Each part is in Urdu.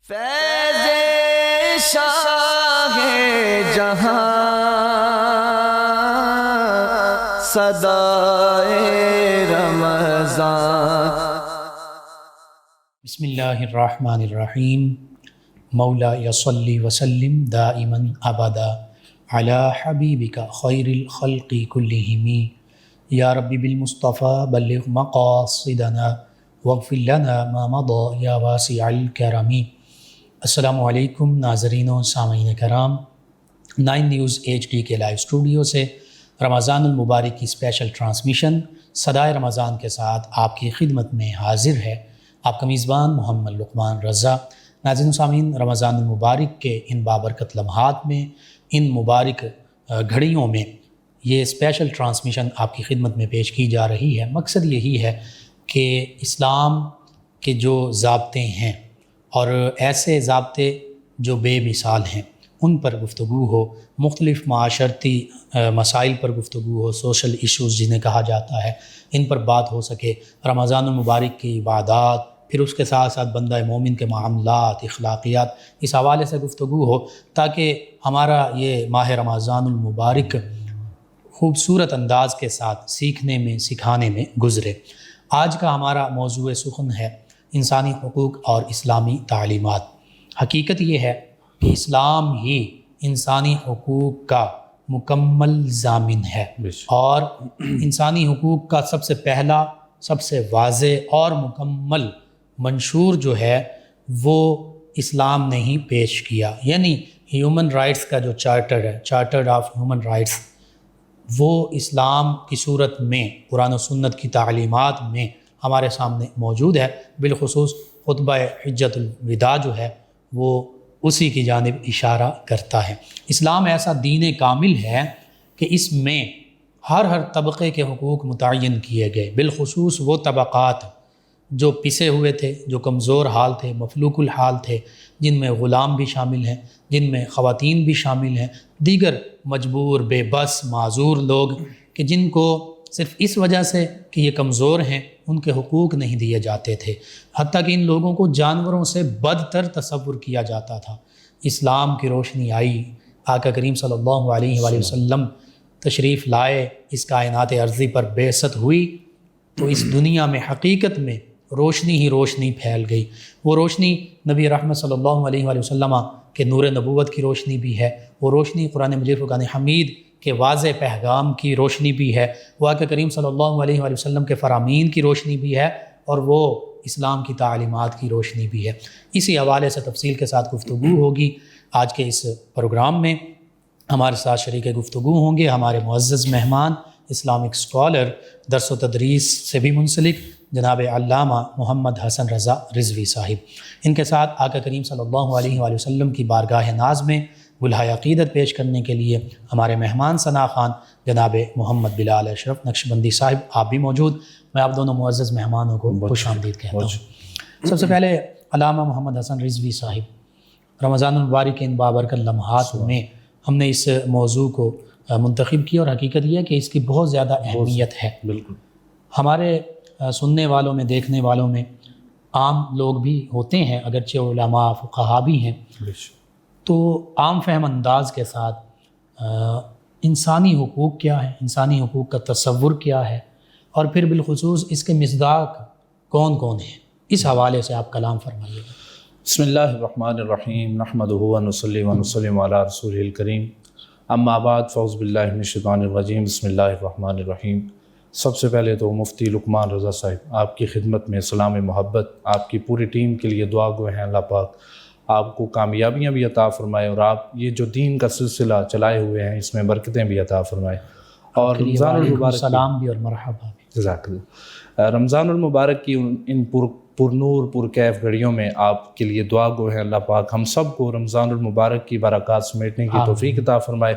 فیض شاہ جہاں صدائے رمضان۔ بسم اللہ الرحمن الرحیم۔ مولا یصلی وسلم دائما ابدا علی حبیبک خیر الخلق کلہم یا ربی بالمصطفیٰ بلغ مقاصدنا واغفر لنا ما مضى یا واسع الکرم۔ السلام علیکم ناظرین و سامعین کرام، 9 نیوز HD کے لائیو اسٹوڈیو سے رمضان المبارک کی اسپیشل ٹرانسمیشن صدائے رمضان کے ساتھ آپ کی خدمت میں حاضر ہے آپ کا میزبان محمد لقمان رضا۔ ناظرین و سامعین، رمضان المبارک کے ان بابرکت لمحات میں، ان مبارک گھڑیوں میں یہ اسپیشل ٹرانسمیشن آپ کی خدمت میں پیش کی جا رہی ہے۔ مقصد یہی ہے کہ اسلام کے جو ضابطے ہیں اور ایسے ضابطے جو بے مثال ہیں ان پر گفتگو ہو، مختلف معاشرتی مسائل پر گفتگو ہو، سوشل ایشوز جنہیں کہا جاتا ہے، ان پر بات ہو سکے۔ رمضان المبارک کی عبادات، پھر اس کے ساتھ ساتھ بندہ مومن کے معاملات، اخلاقیات، اس حوالے سے گفتگو ہو تاکہ ہمارا یہ ماہ رمضان المبارک خوبصورت انداز کے ساتھ سیکھنے میں، سکھانے میں گزرے۔ آج کا ہمارا موضوع سخن ہے انسانی حقوق اور اسلامی تعلیمات۔ حقیقت یہ ہے کہ اسلام ہی انسانی حقوق کا مکمل ضامن ہے، اور انسانی حقوق کا سب سے پہلا، سب سے واضح اور مکمل منشور جو ہے وہ اسلام نے ہی پیش کیا، یعنی ہیومن رائٹس کا جو چارٹر ہے، چارٹر آف ہیومن رائٹس، وہ اسلام کی صورت میں قرآن و سنت کی تعلیمات میں ہمارے سامنے موجود ہے۔ بالخصوص خطبہ حجۃ الوداع جو ہے وہ اسی کی جانب اشارہ کرتا ہے۔ اسلام ایسا دین کامل ہے کہ اس میں ہر طبقے کے حقوق متعین کیے گئے، بالخصوص وہ طبقات جو پسے ہوئے تھے، جو کمزور حال تھے، مفلوک الحال تھے، جن میں غلام بھی شامل ہیں، جن میں خواتین بھی شامل ہیں، دیگر مجبور، بے بس، معذور لوگ کہ جن کو صرف اس وجہ سے کہ یہ کمزور ہیں ان کے حقوق نہیں دیے جاتے تھے، حتیٰ کہ ان لوگوں کو جانوروں سے بدتر تصور کیا جاتا تھا۔ اسلام کی روشنی آئی، آقا کریم صلی اللہ علیہ وآلہ وسلم تشریف لائے، اس کائنات ارضی پر بعثت ہوئی تو اس دنیا میں حقیقت میں روشنی ہی روشنی پھیل گئی۔ وہ روشنی نبی رحمت صلی اللہ علیہ وآلہ وسلم کے نور نبوت کی روشنی بھی ہے، وہ روشنی قرآن مجید فرقان حمید کے واضح پیغام کی روشنی بھی ہے، وہ آقا کریم صلی اللہ علیہ وآلہ وسلم کے فرامین کی روشنی بھی ہے، اور وہ اسلام کی تعلیمات کی روشنی بھی ہے۔ اسی حوالے سے تفصیل کے ساتھ گفتگو ہوگی۔ آج کے اس پروگرام میں ہمارے ساتھ شریک گفتگو ہوں گے ہمارے معزز مہمان، اسلامک اسکالر، درس و تدریس سے بھی منسلک جناب علامہ محمد حسن رضا رضوی صاحب۔ ان کے ساتھ آقا کریم صلی اللہ علیہ وآلہ وسلم کی بارگاہ ناز میں گلہائے عقیدت پیش کرنے کے لیے ہمارے مہمان ثنا خان جناب محمد بلال اشرف نقشبندی صاحب، آپ بھی موجود۔ میں آپ دونوں معزز مہمانوں کو خوش آمدید کہتا ہوں۔ سب سے پہلے علامہ محمد حسن رضوی صاحب، رمضان المبارک کے ان بابرکت لمحات میں ہم نے اس موضوع کو منتخب کیا، اور حقیقت یہ ہے کہ اس کی بہت زیادہ اہمیت ہے۔ بالکل ہمارے سننے والوں میں، دیکھنے والوں میں عام لوگ بھی ہوتے ہیں، اگرچہ علماء فقہا بھی ہیں، تو عام فہم انداز کے ساتھ انسانی حقوق کیا ہے، انسانی حقوق کا تصور کیا ہے، اور پھر بالخصوص اس کے مصداق کون کون ہیں، اس حوالے سے آپ کلام فرمائیے گا۔ بسم اللہ الرحمن الرحیم، نحمدہ ونصلی ونسلم علی رسولہ الکریم، اما بعد، فاعوذ باللہ من الشیطان الرجیم، بسم اللہ الرحمن الرحیم۔ سب سے پہلے تو مفتی لقمان رضا صاحب آپ کی خدمت میں سلام محبت، آپ کی پوری ٹیم کے لیے دعا گو ہیں اللہ پاک آپ کو کامیابیاں بھی عطا فرمائے، اور آپ یہ جو دین کا سلسلہ چلائے ہوئے ہیں اس میں برکتیں بھی عطا فرمائے، اور رمضان المبارک سلام بھی اور مرحبا بھی۔ جزاک اللہ۔ رمضان المبارک کی ان پرنور پرکیف گھڑیوں میں آپ کے لیے دعا گو ہے اللہ پاک ہم سب کو رمضان المبارک کی برکات سمیٹنے کی توفیق عطا فرمائے،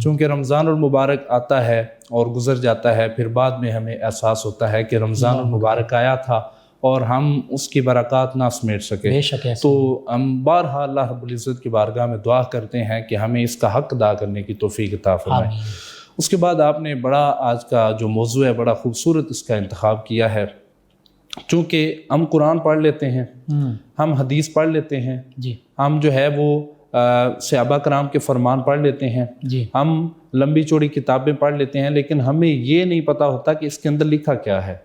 چونکہ رمضان المبارک آتا ہے اور گزر جاتا ہے، پھر بعد میں ہمیں احساس ہوتا ہے کہ رمضان المبارک آیا تھا اور ہم اس کی برکات نہ سمیٹ سکے، تو ہم بارہا اللہ رب العزت کی بارگاہ میں دعا کرتے ہیں کہ ہمیں اس کا حق ادا کرنے کی توفیق عطا فرمائے۔ اس کے بعد آپ نے بڑا، آج کا جو موضوع ہے بڑا خوبصورت اس کا انتخاب کیا ہے، چونکہ ہم قرآن پڑھ لیتے ہیں، ہم حدیث پڑھ لیتے ہیں، جی ہم جو ہے وہ صحابہ کرام کے فرمان پڑھ لیتے ہیں، جی، ہم لمبی چوڑی کتابیں پڑھ لیتے ہیں، لیکن ہمیں یہ نہیں پتہ ہوتا کہ اس کے اندر لکھا کیا ہے۔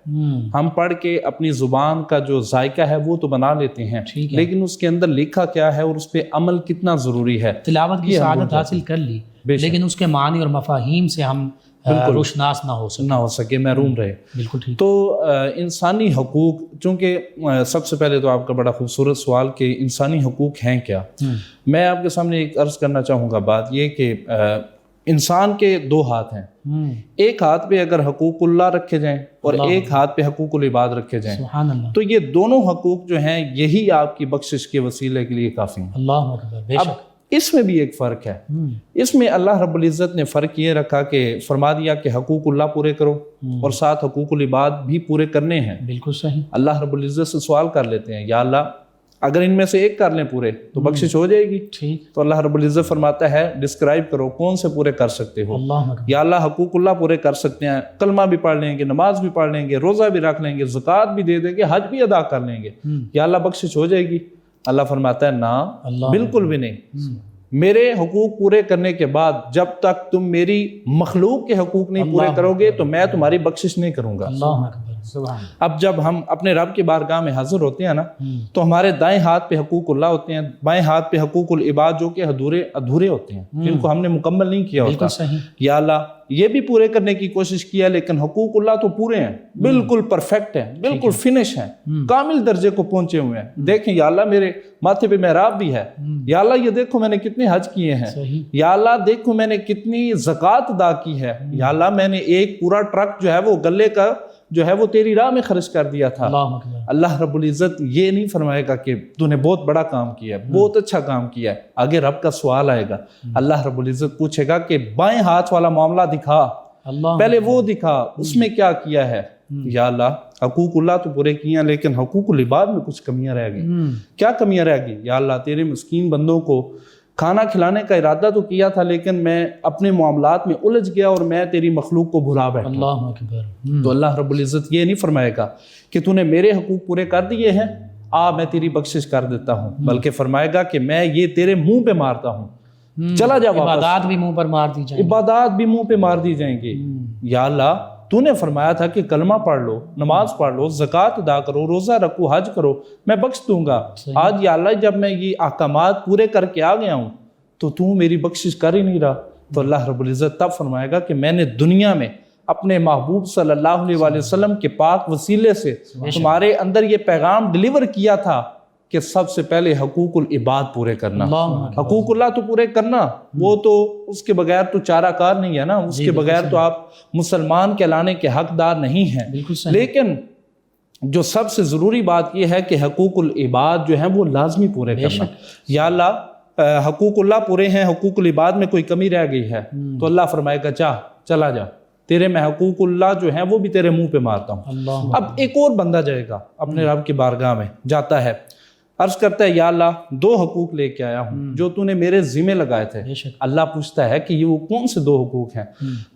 ہم پڑھ کے اپنی زبان کا جو ذائقہ ہے وہ تو بنا لیتے ہیں، لیکن اس کے اندر لکھا کیا ہے اور اس پہ عمل کتنا ضروری ہے۔ تلاوت کی سعادت حاصل کر لی، لیکن اس کے معنی اور مفاہیم سے ہم روشناس نہ ہو سکے، محروم رہے۔ بالکل ٹھیک۔ تو انسانی حقوق، چونکہ سب سے پہلے تو آپ کا بڑا خوبصورت سوال کہ انسانی حقوق ہیں کیا، میں آپ کے سامنے ایک عرض کرنا چاہوں گا بات یہ کہ انسان کے دو ہاتھ ہیں، ایک ہاتھ پہ اگر حقوق اللہ رکھے جائیں اور ایک ہاتھ پہ حقوق العباد رکھے جائیں، سبحان اللہ، تو یہ دونوں حقوق جو ہیں یہی آپ کی بخشش کے وسیلے کے لیے کافی ہیں۔ اللہ اکبر، بے اب شک۔ اس میں بھی ایک فرق ہے، اس میں اللہ رب العزت نے فرق یہ رکھا کہ فرما دیا کہ حقوق اللہ پورے کرو اور ساتھ حقوق العباد بھی پورے کرنے ہیں۔ بالکل صحیح۔ اللہ رب العزت سے سوال کر لیتے ہیں، یا اللہ اگر ان میں سے ایک کر لیں پورے تو بخشش ہو جائے گی؟ ٹھیک۔ تو اللہ رب العزت فرماتا ہے ڈسکرائب کرو کون سے پورے کر سکتے ہو۔ اللہ اکبر، یا اللہ حقوق اللہ پورے کر سکتے ہیں، کلمہ بھی پڑھ لیں گے، نماز بھی پڑھ لیں گے، روزہ بھی رکھ لیں گے، زکوٰۃ بھی دے دیں گے، حج بھی ادا کر لیں گے، یا اللہ بخشش ہو جائے گی؟ اللہ فرماتا ہے نا، بالکل بھی نہیں۔ میرے حقوق پورے کرنے کے بعد جب تک تم میری مخلوق کے حقوق نہیں پورے کرو گے تو میں تمہاری بخشش نہیں کروں گا۔ اللہ اکبر، سبحان۔ اب جب ہم اپنے رب کی بارگاہ میں حاضر ہوتے ہیں نا تو ہمارے دائیں ہاتھ پہ حقوق اللہ ہوتے ہیں، بائیں ہاتھ پہ حقوق العباد جو کہ ادھورے ہوتے ہیں، جن کو ہم نے مکمل نہیں کیا ہوتا۔ یا اللہ یہ بھی پورے کرنے کی کوشش کیا لیکن حقوق اللہ تو پورے ہیں، بالکل پرفیکٹ ہیں، بالکل فنش ہیں، کامل درجے کو پہنچے ہوئے ہیں۔ دیکھیں یا اللہ میرے ماتھے پہ محراب بھی ہے، یا اللہ یہ دیکھو میں نے کتنے حج کیے ہیں، یا اللہ دیکھو میں نے کتنی زکوٰۃ ادا کی ہے، یا اللہ میں نے ایک پورا ٹرک جو ہے وہ غلے کا جو ہے وہ تیری راہ میں خرچ کر دیا تھا۔ اللہ رب العزت یہ نہیں فرمائے گا کہ تو نے بہت بڑا کام کیا ہے، بہت اچھا کام کیا ہے۔ آگے رب کا سوال آئے گا، اللہ رب العزت پوچھے گا کہ بائیں ہاتھ والا معاملہ دکھا، پہلے وہ دکھا، اس میں کیا کیا ہے؟ یا اللہ حقوق اللہ تو پورے کیے ہیں لیکن حقوق العباد میں کچھ کمیاں رہ گئی۔ کیا کمیاں رہ گئی؟ یا اللہ تیرے مسکین بندوں کو کھانا کھلانے کا ارادہ تو کیا تھا لیکن میں اپنے معاملات میں الجھ گیا اور میں تیری مخلوق کو بھلا بیٹھا۔ اللہ اکبر۔ تو اللہ رب العزت یہ نہیں فرمائے گا کہ تو نے میرے حقوق پورے کر دیے ہیں میں تیری بخشش کر دیتا ہوں، بلکہ فرمائے گا کہ میں یہ تیرے منہ پہ مارتا ہوں، چلا جا واپس۔ عبادات بھی منہ پر مار دی جائیں گی، عبادات بھی منہ پہ مار دی جائیں گی۔ یا اللہ تو نے فرمایا تھا کہ کلمہ پڑھ لو، نماز پڑھ لو، زکوٰۃ ادا کرو، روزہ رکھو، حج کرو، میں بخش دوں گا۔ آج یا اللہ جب میں یہ احکامات پورے کر کے آ گیا ہوں تو میری بخشش کر ہی نہیں رہا۔ تو اللہ رب العزت تب فرمائے گا کہ میں نے دنیا میں اپنے محبوب صلی اللہ علیہ وآلہ وسلم کے پاک وسیلے سے تمہارے اندر یہ پیغام ڈیلیور کیا تھا کہ سب سے پہلے حقوق العباد پورے کرنا، حقوق اللہ تو پورے کرنا، وہ تو اس کے بغیر تو چارہ کار نہیں ہے نا، اس کے بغیر تو آپ مسلمان کہلانے کے حقدار نہیں ہیں۔ لیکن جو سب سے ضروری بات یہ ہے کہ حقوق العباد جو ہیں وہ لازمی پورے کرنا۔ یا اللہ حقوق اللہ پورے ہیں، حقوق العباد میں کوئی کمی رہ گئی ہے تو اللہ فرمائے گا چلا جا، تیرے میں حقوق اللہ جو ہیں وہ بھی تیرے منہ پہ مارتا ہوں۔ اب ایک اور بندہ جائے گا اپنے رب کی بارگاہ میں، جاتا ہے، عرض کرتا ہے یا اللہ 2 حقوق لے کے آیا ہوں جو تو نے میرے ذمہ لگائے تھے۔ اللہ پوچھتا ہے کہ یہ وہ کون سے 2 حقوق ہیں؟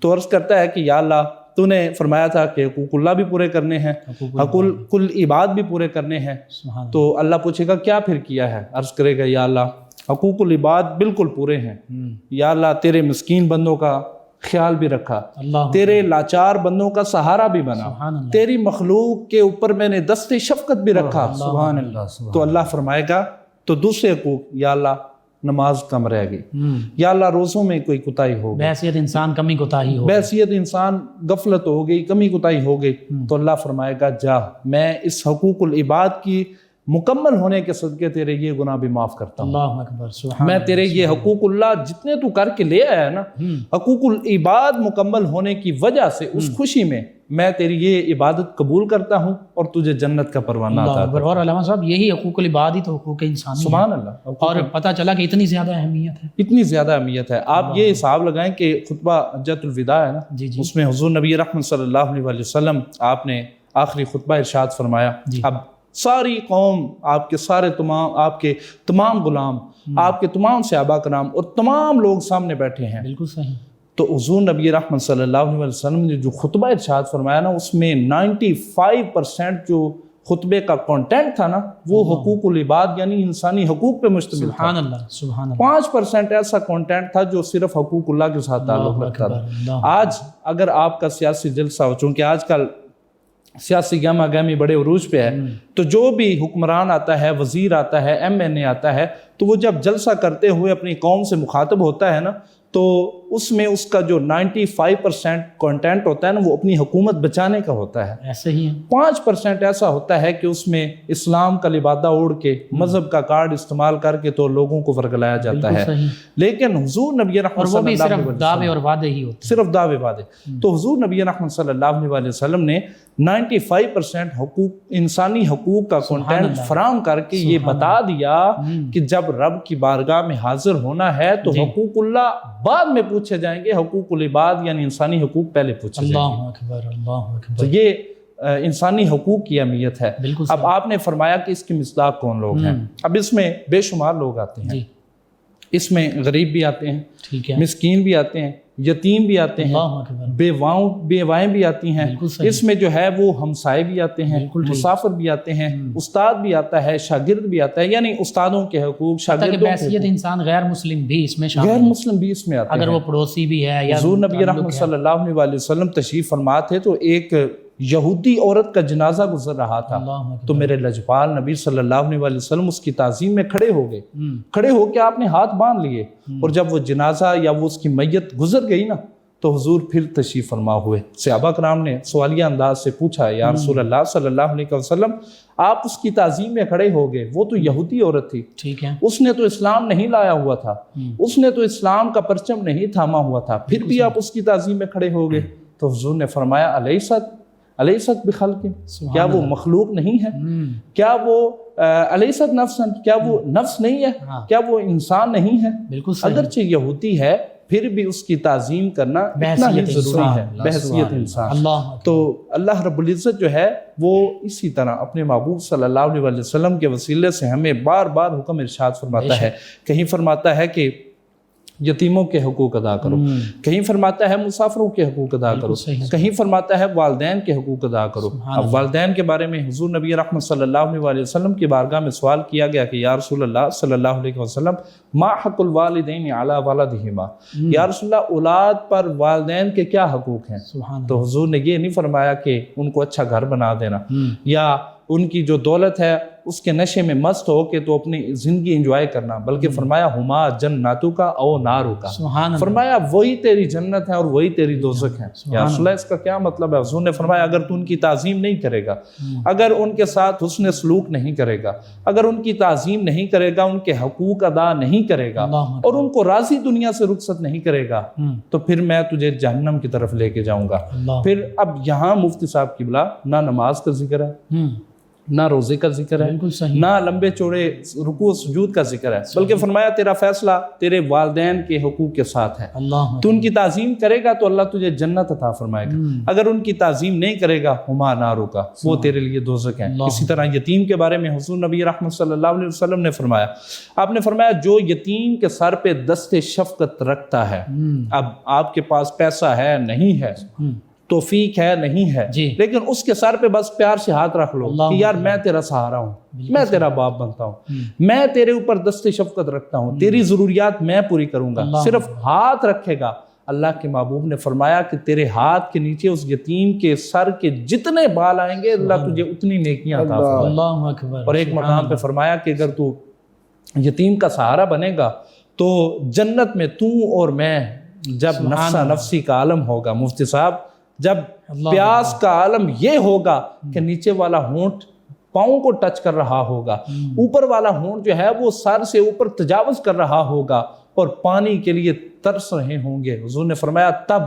تو عرض کرتا ہے کہ یا اللہ تو نے فرمایا تھا کہ حقوق اللہ بھی پورے کرنے ہیں، حقوق العباد بھی پورے کرنے ہیں۔ تو اللہ پوچھے گا کیا پھر کیا ہے؟ عرض کرے گا یا اللہ حقوق العباد بالکل پورے ہیں، یا اللہ تیرے مسکین بندوں کا خیال بھی رکھا، تیرے لاچار بندوں کا سہارا بھی بنا، تیری مخلوق کے اوپر میں نے دست شفقت بھی رکھا۔ سبحان اللہ۔ تو اللہ فرمائے گا تو دوسرے حقوق، یا اللہ نماز کم رہ گئی، یا اللہ روزوں میں کوئی کوتاہی ہو گئی، بحیثیت انسان کمی کوتاہی ہو، بحیثیت انسان غفلت ہو گئی، کمی کوتاہی ہو گئی، تو اللہ فرمائے گا جا میں اس حقوق العباد کی مکمل ہونے کے صدقے تیرے یہ گناہ بھی معاف کرتا ہوں۔ اللہ اکبر، سبحان میں تیرے یہ حقوق اللہ جتنے تو کر کے لے آیا نا، حقوق العباد مکمل ہونے کی وجہ سے اس خوشی میں تیری یہ عبادت قبول کرتا ہوں اور تجھے جنت کا پروانہ عطا کرتا ہوں۔ اور علامہ صاحب یہی حقوق العباد ہی تو حقوق انسانی، سبحان اللہ، اور پتہ چلا کہ اتنی زیادہ اہمیت ہے، اتنی زیادہ اہمیت ہے۔ آپ یہ حساب لگائیں کہ خطبہ حجۃ الوداع ہے نا، اس میں حضور نبی رحمت صلی اللہ علیہ وسلم آپ نے آخری خطبہ ارشاد فرمایا، اب ساری قوم، آپ کے سارے تمام، آپ کے تمام غلام، آپ کے تمام صحابہ کرام اور تمام لوگ سامنے بیٹھے ہیں۔ بالکل صحیح۔ تو حضور نبی رحمت صلی اللہ علیہ وسلم نے جو خطبہ ارشاد فرمایا نا، اس میں 95% جو خطبے کا کنٹینٹ تھا نا وہ حقوق العباد یعنی انسانی حقوق پہ مشتمل تھا. سبحان اللہ سبحان اللہ. 5% ایسا کنٹینٹ تھا جو صرف حقوق اللہ کے ساتھ تعلق رکھتا تھا. آج اگر آپ کا سیاسی جلسہ ہو، چونکہ آج کل سیاسی گہما گہمی بڑے عروج پہ ہے، تو جو بھی حکمران آتا ہے، وزیر آتا ہے، MNA آتا ہے، تو وہ جب جلسہ کرتے ہوئے اپنی قوم سے مخاطب ہوتا ہے نا، تو اس میں اس کا جو 95% کنٹینٹ ہوتا ہے نا وہ اپنی حکومت بچانے کا ہوتا ہے. ایسے ہی ہے. 5% ایسا ہوتا ہے کہ اس میں اسلام کا لبادہ اوڑھ کے مذہب کا کارڈ استعمال کر کے تو لوگوں کو ورگلایا جاتا ہے. لیکن حضور نبی رحمت صلی اللہ علیہ وسلم دعوے اور وعدے ہی ہوتے ہیں، صرف دعوے وعدے. تو حضور نبی رحمت صلی اللہ علیہ وسلم نے 95% حقوق انسانی حقوق کا کنٹینٹ فراہم کر کے یہ بتا دیا کہ جب رب کی بارگاہ میں حاضر ہونا ہے تو حقوق اللہ بعد میں پوچھے جائیں گے، حقوق العباد یعنی انسانی حقوق پہلے پوچھے جائیں گے. اللہ اکبر اللہ اکبر. تو یہ انسانی حقوق کی اہمیت ہے. اب آپ نے فرمایا کہ اس کی مصداق کون لوگ ہیں. اب اس میں بے شمار لوگ آتے ہیں، اس میں غریب بھی آتے ہیں، ٹھیک ہے، مسکین بھی آتے ہیں، یتیم بھی آتے ہیں، بیوائیں بھی آتی ہیں، اس میں جو ہے وہ ہمسائے بھی آتے ہیں، مسافر بھی آتے ہیں، استاد بھی آتا ہے، شاگرد بھی آتا ہے. یعنی استادوں کے حقوق، شاگردوں کے بحیثیت انسان غیر مسلم بھی اس میں شامل، غیر مسلم بھی اس میں آتے ہیں اگر وہ پڑوسی بھی ہے. حضور نبی رحمت صلی اللہ علیہ وسلم تشریف فرما تھے تو ایک یہودی عورت کا جنازہ گزر رہا تھا، تو میرے لجپال نبی صلی اللہ علیہ وسلم اس کی تعظیم میں کھڑے ہو گئے. کھڑے ہو کے آپ نے ہاتھ باندھ لیے، اور جب وہ جنازہ یا وہ اس کی میت گزر گئی نا تو حضور پھر تشریف فرما ہوئے. صحابہ کرام نے سوالیہ انداز سے پوچھا، یا رسول اللہ صلی اللہ علیہ وسلم آپ اس کی تعظیم میں کھڑے ہو گئے، وہ تو یہودی عورت تھی، ٹھیک ہے، اس نے تو اسلام نہیں لایا ہوا تھا، اس نے تو اسلام کا پرچم نہیں تھاما ہوا تھا، پھر بھی آپ اس کی تعظیم میں کھڑے ہو گئے. تو حضور نے فرمایا الیست بخلق، کیا وہ مخلوق نہیں ہے؟ کیا وہ الیست نفسا، کیا وہ نفس نہیں ہے؟ کیا وہ انسان نہیں ہے؟ اگرچہ یہودی ہے پھر بھی اس کی تعظیم کرنا اتنا ہی ضروری ہے، بحیثیت انسان. تو اللہ رب العزت جو ہے وہ اسی طرح اپنے محبوب صلی اللہ علیہ وسلم کے وسیلے سے ہمیں بار بار حکم ارشاد فرماتا ہے. کہیں فرماتا ہے کہ یتیموں کے حقوق ادا کرو، کہیں فرماتا ہے مسافروں کے حقوق ادا کرو، کہیں فرماتا ہے والدین کے حقوق ادا کرو. اب والدین کے بارے میں حضور نبی رحمت صلی اللہ علیہ وسلم کی بارگاہ میں سوال کیا گیا کہ یا رسول اللہ صلی اللہ علیہ وسلم ما حق الوالدین علی ولدہما، یا رسول اللہ اولاد پر والدین کے کیا حقوق ہیں؟ تو حضور نے یہ نہیں فرمایا کہ ان کو اچھا گھر بنا دینا، یا ان کی جو دولت ہے اس کے نشے میں مست ہو کے تو اپنی زندگی انجوائے کرنا، بلکہ فرمایا ہما جناتو کا او نارو کا، فرمایا وہی تیری جنت ہے اور وہی تیری دوزخ ہے. یا رسول اللہ اس کا کیا مطلب ہے؟ حضور نے فرمایا اگر تو ان کی تعظیم نہیں کرے گا، اگر ان کے ساتھ حسن سلوک نہیں کرے گا، اگر ان کی تعظیم نہیں کرے گا، ان کے حقوق ادا نہیں کرے گا اور ان کو راضی دنیا سے رخصت نہیں کرے گا، تو پھر میں تجھے جہنم کی طرف لے کے جاؤں گا. پھر اب یہاں مفتی صاحب قبلہ نہ نماز کا ذکر ہے، نہ روزے کا ذکر ہے، نہ لمبے چوڑے رکوع و سجود کا ذکر ہے، بلکہ فرمایا تیرا فیصلہ تیرے والدین کے حقوق کے ساتھ ہے. تو ان کی تعظیم کرے گا تو اللہ تجھے جنت عطا فرمائے گا، اگر ان کی تعظیم نہیں کرے گا ہما نارو کا، وہ تیرے لیے دوزخ ہے. اسی طرح یتیم کے بارے میں حضور نبی رحمت صلی اللہ علیہ وسلم نے فرمایا، آپ نے فرمایا جو یتیم کے سر پہ دست شفقت رکھتا ہے، اب آپ کے پاس پیسہ ہے نہیں ہے، توفیق ہے نہیں ہے، لیکن اس کے سر پہ بس پیار سے ہاتھ رکھ لو کہ یار میں تیرا سہارا ہوں، میں تیرا باپ بنتا ہوں، میں تیرے اوپر دست شفقت رکھتا ہوں، تیری ضروریات میں پوری کروں گا. صرف ہاتھ رکھے گا، اللہ کے محبوب نے فرمایا کہ تیرے ہاتھ کے نیچے اس یتیم کے سر کے جتنے بال آئیں گے اللہ تجھے اتنی نیکیاں عطا فرمائے. اور ایک مقام پہ فرمایا کہ اگر تو یتیم کا سہارا بنے گا تو جنت میں تو اور میں جب نفسا نفسی کا عالم ہوگا، مفتی صاحب جب پیاس کا عالم یہ ہوگا کہ نیچے والا ہونٹ پاؤں کو ٹچ کر رہا ہوگا، اوپر والا ہونٹ جو ہے وہ سر سے اوپر تجاوز کر رہا ہوگا اور پانی کے لیے ترس رہے ہوں گے، حضور نے فرمایا تب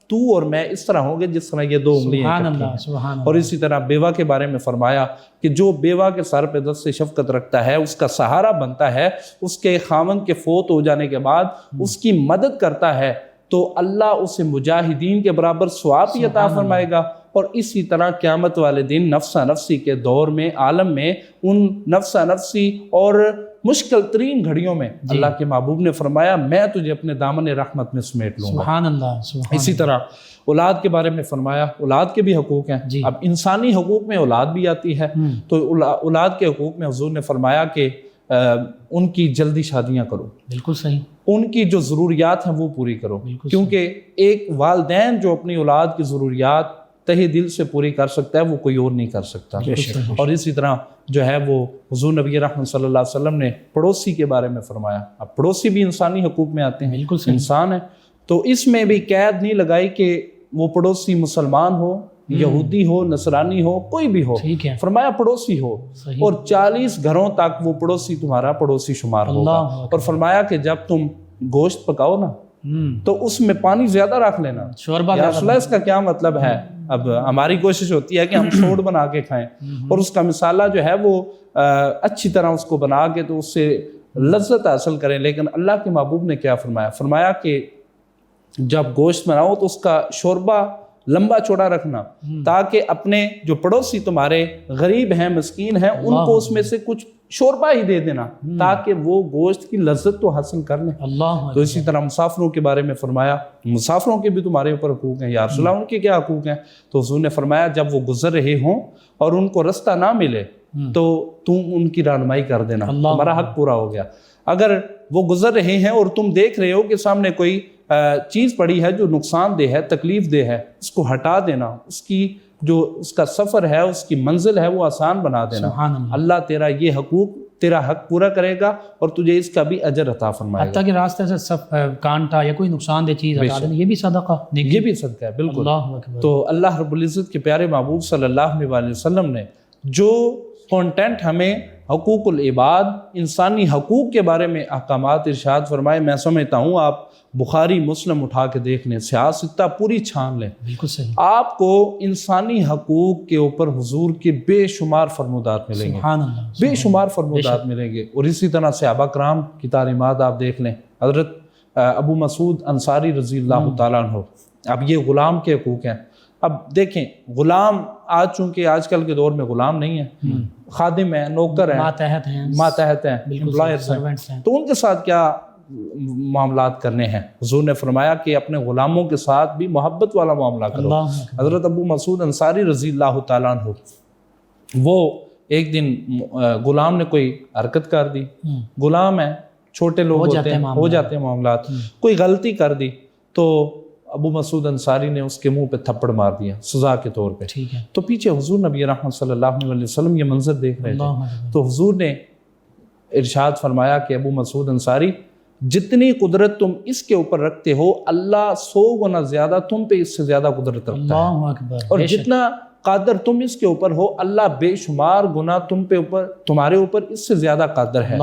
تو اور میں اس طرح ہوں گے جس طرح یہ دو انگلیاں اکٹھی ہیں. اور اسی طرح بیوہ کے بارے میں فرمایا کہ جو بیوہ کے سر پہ دست شفقت رکھتا ہے، اس کا سہارا بنتا ہے، اس کے خاوند کے فوت ہو جانے کے بعد اس کی مدد کرتا ہے، تو اللہ اسے مجاہدین کے برابر ثواب بھی عطا فرمائے گا اور اسی طرح قیامت والے دن نفسا نفسی کے دور میں عالم میں ان نفسا نفسی اور مشکل ترین گھڑیوں میں اللہ کے محبوب نے فرمایا میں تجھے اپنے دامن رحمت میں سمیٹ لوں گا. سبحان اللہ. اسی طرح اولاد کے بارے میں فرمایا اولاد کے بھی حقوق ہیں. اب انسانی حقوق میں اولاد بھی آتی ہے, تو اولاد کے حقوق میں حضور نے فرمایا کہ ان کی جلدی شادیاں کرو. بالکل صحیح. ان کی جو ضروریات ہیں وہ پوری کرو, کیونکہ ایک والدین جو اپنی اولاد کی ضروریات تہہ دل سے پوری کر سکتا ہے وہ کوئی اور نہیں کر سکتا. اور اسی طرح جو ہے وہ حضور نبی رحمت صلی اللہ علیہ وسلم نے پڑوسی کے بارے میں فرمایا. اب پڑوسی بھی انسانی حقوق میں آتے ہیں, انسان ہے, تو اس میں بھی قید نہیں لگائی کہ وہ پڑوسی مسلمان ہو, یہودی ہو, نصرانی ہو, کوئی بھی ہو, فرمایا پڑوسی ہو, اور 40 گھروں تک وہ پڑوسی تمہارا پڑوسی شمار ہوگا. اور فرمایا کہ جب تم گوشت پکاؤ نا تو اس میں پانی زیادہ رکھ لینا. یا رسول اللہ اس کا کیا مطلب ہے؟ اب ہماری کوشش ہوتی ہے کہ ہم سوڈ بنا کے کھائیں, اور اس کا مسالہ جو ہے وہ اچھی طرح اس کو بنا کے تو اس سے لذت حاصل کریں. لیکن اللہ کے محبوب نے کیا فرمایا؟ فرمایا کہ جب گوشت بناؤ تو اس کا شوربہ لمبا چوڑا رکھنا, تاکہ اپنے جو پڑوسی تمہارے غریب ہیں, مسکین ہیں, ان کو اس میں سے کچھ شوربہ ہی دے دینا تاکہ وہ گوشت کی لذت تو حاصل کر لیں. تو اسی طرح مسافروں کے بارے میں فرمایا مسافروں کے بھی تمہارے اوپر حقوق ہیں. یا رسول اللہ ان کے کیا حقوق ہیں؟ تو حضور نے فرمایا جب وہ گزر رہے ہوں اور ان کو رستہ نہ ملے تو تم ان کی رہنمائی کر دینا, تمہارا حق پورا ہو گیا. اگر وہ گزر رہے ہیں اور تم دیکھ رہے ہو کہ سامنے کوئی چیز پڑی ہے جو نقصان دہ ہے, تکلیف دہ ہے, اس کو ہٹا دینا, اس کی جو اس کا سفر ہے, اس کی منزل ہے وہ آسان بنا دینا. اللہ تیرا یہ حقوق, تیرا حق پورا کرے گا اور تجھے اس کا بھی اجر عطا فرمائے گا. حتیٰ کہ راستے سے کانٹا یا کوئی نقصان دہ چیز ہٹا دینا, یہ بھی صدقہ, یہ بھی صدقہ ہے. بالکل. تو اللہ رب العزت کے پیارے محبوب صلی اللہ علیہ وسلم نے جو کانٹینٹ ہمیں حقوق العباد, انسانی حقوق کے بارے میں احکامات ارشاد فرمائے, میں سمجھتا ہوں آپ بخاری مسلم اٹھا کے دیکھ لیں, سیاستہ پوری چھان لیں, بالکل صحیح, آپ کو انسانی حقوق کے اوپر حضور کے بے شمار فرمودات ملیں گے. بے شمار فرمودات ملیں گے. اور اسی طرح صحابہ کرام کی تعلیمات آپ دیکھ لیں. حضرت ابو مسعود انصاری رضی اللہ تعالیٰ عنہ, اب یہ غلام کے حقوق ہیں. اب دیکھیں غلام آج چونکہ آج کل کے دور میں غلام نہیں ہے, خادم ہیں, نوکر ہیں, ماتحت ہیں, امپلائرز ہیں, تو ان کے ساتھ کیا معاملات کرنے ہیں؟ حضور نے فرمایا کہ اپنے غلاموں کے ساتھ بھی محبت والا معاملہ کرو. حضرت ابو مسعود انصاری رضی اللہ تعالیٰ عنہ, وہ ایک دن غلام نے کوئی حرکت کر دی, غلام ہے, چھوٹے لوگ ہوتے ہیں, ہو جاتے ہیں معاملات, کوئی غلطی کر دی تو ابو مسعود انصاری نے اس کے منہ پہ تھپڑ مار دیا سزا کے طور پہ. تو پیچھے حضور نبی رحمت صلی اللہ علیہ وسلم یہ منظر دیکھ رہے تھے, تو حضور نے ارشاد فرمایا کہ ابو مسعود انصاری جتنی قدرت تم اس کے اوپر رکھتے ہو اللہ 100 گنا زیادہ تم پہ اس سے زیادہ قدرت رکھتا ہے, اور جتنا قادر تم اس کے اوپر ہو اللہ بے شمار گنا تمہارے اوپر اس سے زیادہ قادر ہے.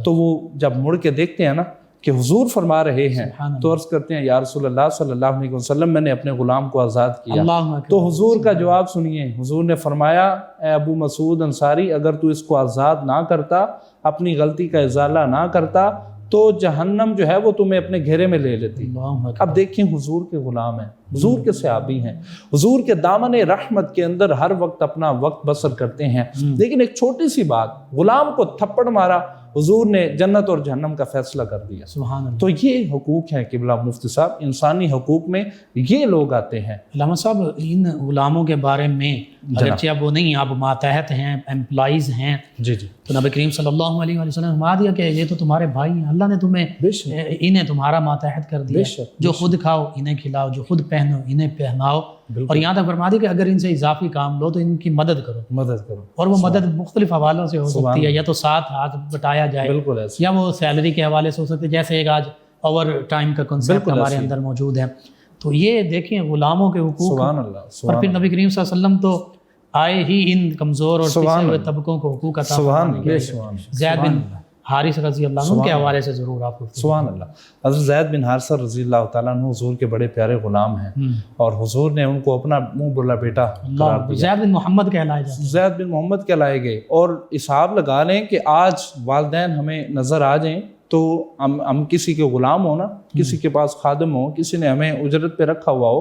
تو وہ جب مڑ کے دیکھتے ہیں نا کہ حضور فرما رہے ہیں تو عرض کرتے ہیں یا رسول اللہ صلی اللہ علیہ وسلم میں نے اپنے غلام کو آزاد کیا. تو حضور کا جواب سنیے, حضور نے فرمایا اے ابو مسعود انصاری اگر تو اس کو آزاد نہ کرتا, اپنی غلطی کا ازالہ نہ کرتا, تو جہنم جو ہے وہ تمہیں اپنے گھیرے میں لے لیتی. اب دیکھیں حضور کے غلام ہیں, حضور کے صحابی ہیں, حضور کے دامن رحمت کے اندر ہر وقت اپنا وقت بسر کرتے ہیں, لیکن ایک چھوٹی سی بات, غلام کو تھپڑ مارا, حضور نے جنت اور جہنم کا فیصلہ کر دیا. تو یہ حقوق ہیں قبلہ مفتی صاحب, انسانی حقوق میں یہ لوگ آتے ہیں. علامہ صاحب ان غلاموں کے بارے میں اگرچہ اب وہ نہیں, آپ ماتحت ہیں, امپلائیز ہیں, جی جی, تو نبی کریم صلی اللہ علیہ وسلم فرما دیا کہ یہ تو تمہارے بھائی ہیں, اللہ نے تمہیں انہیں تمہارا ماتحت کر دیا, جو خود کھاؤ انہیں کھلاؤ, جو خود پہنو انہیں پہناؤ, اور یہاں تک فرما دی کہ اگر ان سے اضافی کام لو تو ان کی مدد کرو. اور وہ مدد مختلف حوالوں سے ہو سکتی ہے, یا تو ساتھ ہاتھ بٹایا جائے, یا وہ سیلری کے حوالے سے ہو سکتی ہے, جیسے ایک آج اوور ٹائم کا کنسیپٹ ہمارے اندر موجود ہے. تو یہ دیکھیں غلاموں کے حقوق, اور پھر نبی کریم صلی اللہ علیہ وسلم تو آئے ہی ان کمزور اور پسے ہوئے طبقوں کو حقوق عطا فرمانے کے لیے. زید بن حارث رضی اللہ عنہ کے حوالے سے ضرور آپ کو. سبحان اللہ. حضرت زید بن حارثہ رضی اللہ تعالیٰ عنہ حضور کے بڑے پیارے غلام ہیں, اور حضور نے ان کو اپنا منہ بولا بیٹا قرار دیا. زید بن محمد کہلائے جاتے ہیں, زید بن محمد کہلائے گئے. اور حساب لگا لیں کہ آج والدین ہمیں نظر آ جائیں تو ہم کسی کے غلام ہو نا، کسی کے پاس خادم ہو، کسی نے ہمیں اجرت پہ رکھا ہوا ہو،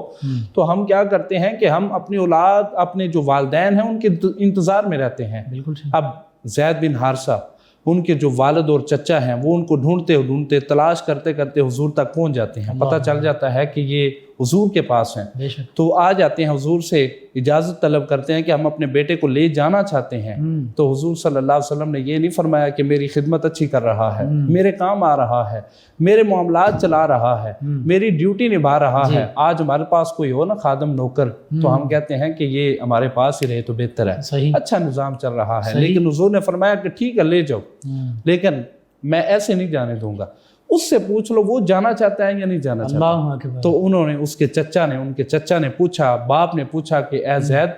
تو ہم کیا کرتے ہیں کہ ہم اپنی اولاد، اپنے جو والدین ہیں ان کے انتظار میں رہتے ہیں۔ بالکل اب زید بن حارثہ، ان کے جو والد اور چچا ہیں وہ ان کو ڈھونڈتے تلاش کرتے کرتے حضور تک پہنچ جاتے ہیں، پتہ چل جاتا ہے کہ یہ حضور کے پاس ہیں، بے شک، تو آ جاتے ہیں حضور سے اجازت طلب کرتے ہیں کہ ہم اپنے بیٹے کو لے جانا چاہتے ہیں۔ تو حضور صلی اللہ علیہ وسلم نے یہ نہیں فرمایا کہ میری خدمت اچھی کر رہا ہے، میرے کام آ رہا ہے، میرے معاملات چلا رہا ہے، میری ڈیوٹی نبھا رہا ہے۔ آج ہمارے پاس کوئی ہو نا خادم نوکر، تو ہم کہتے ہیں کہ یہ ہمارے پاس ہی رہے تو بہتر ہے، صحیح، اچھا نظام چل رہا ہے۔ لیکن حضور نے فرمایا کہ ٹھیک ہے لے جاؤ، لیکن میں ایسے نہیں جانے دوں گا۔ اس سے پوچھ لو وہ جانا چاہتا ہے یا نہیں جانا چاہتا۔ اللہ اکبر۔ تو انہوں نے ان کے چچا نے پوچھا، باپ نے پوچھا کہ اے زید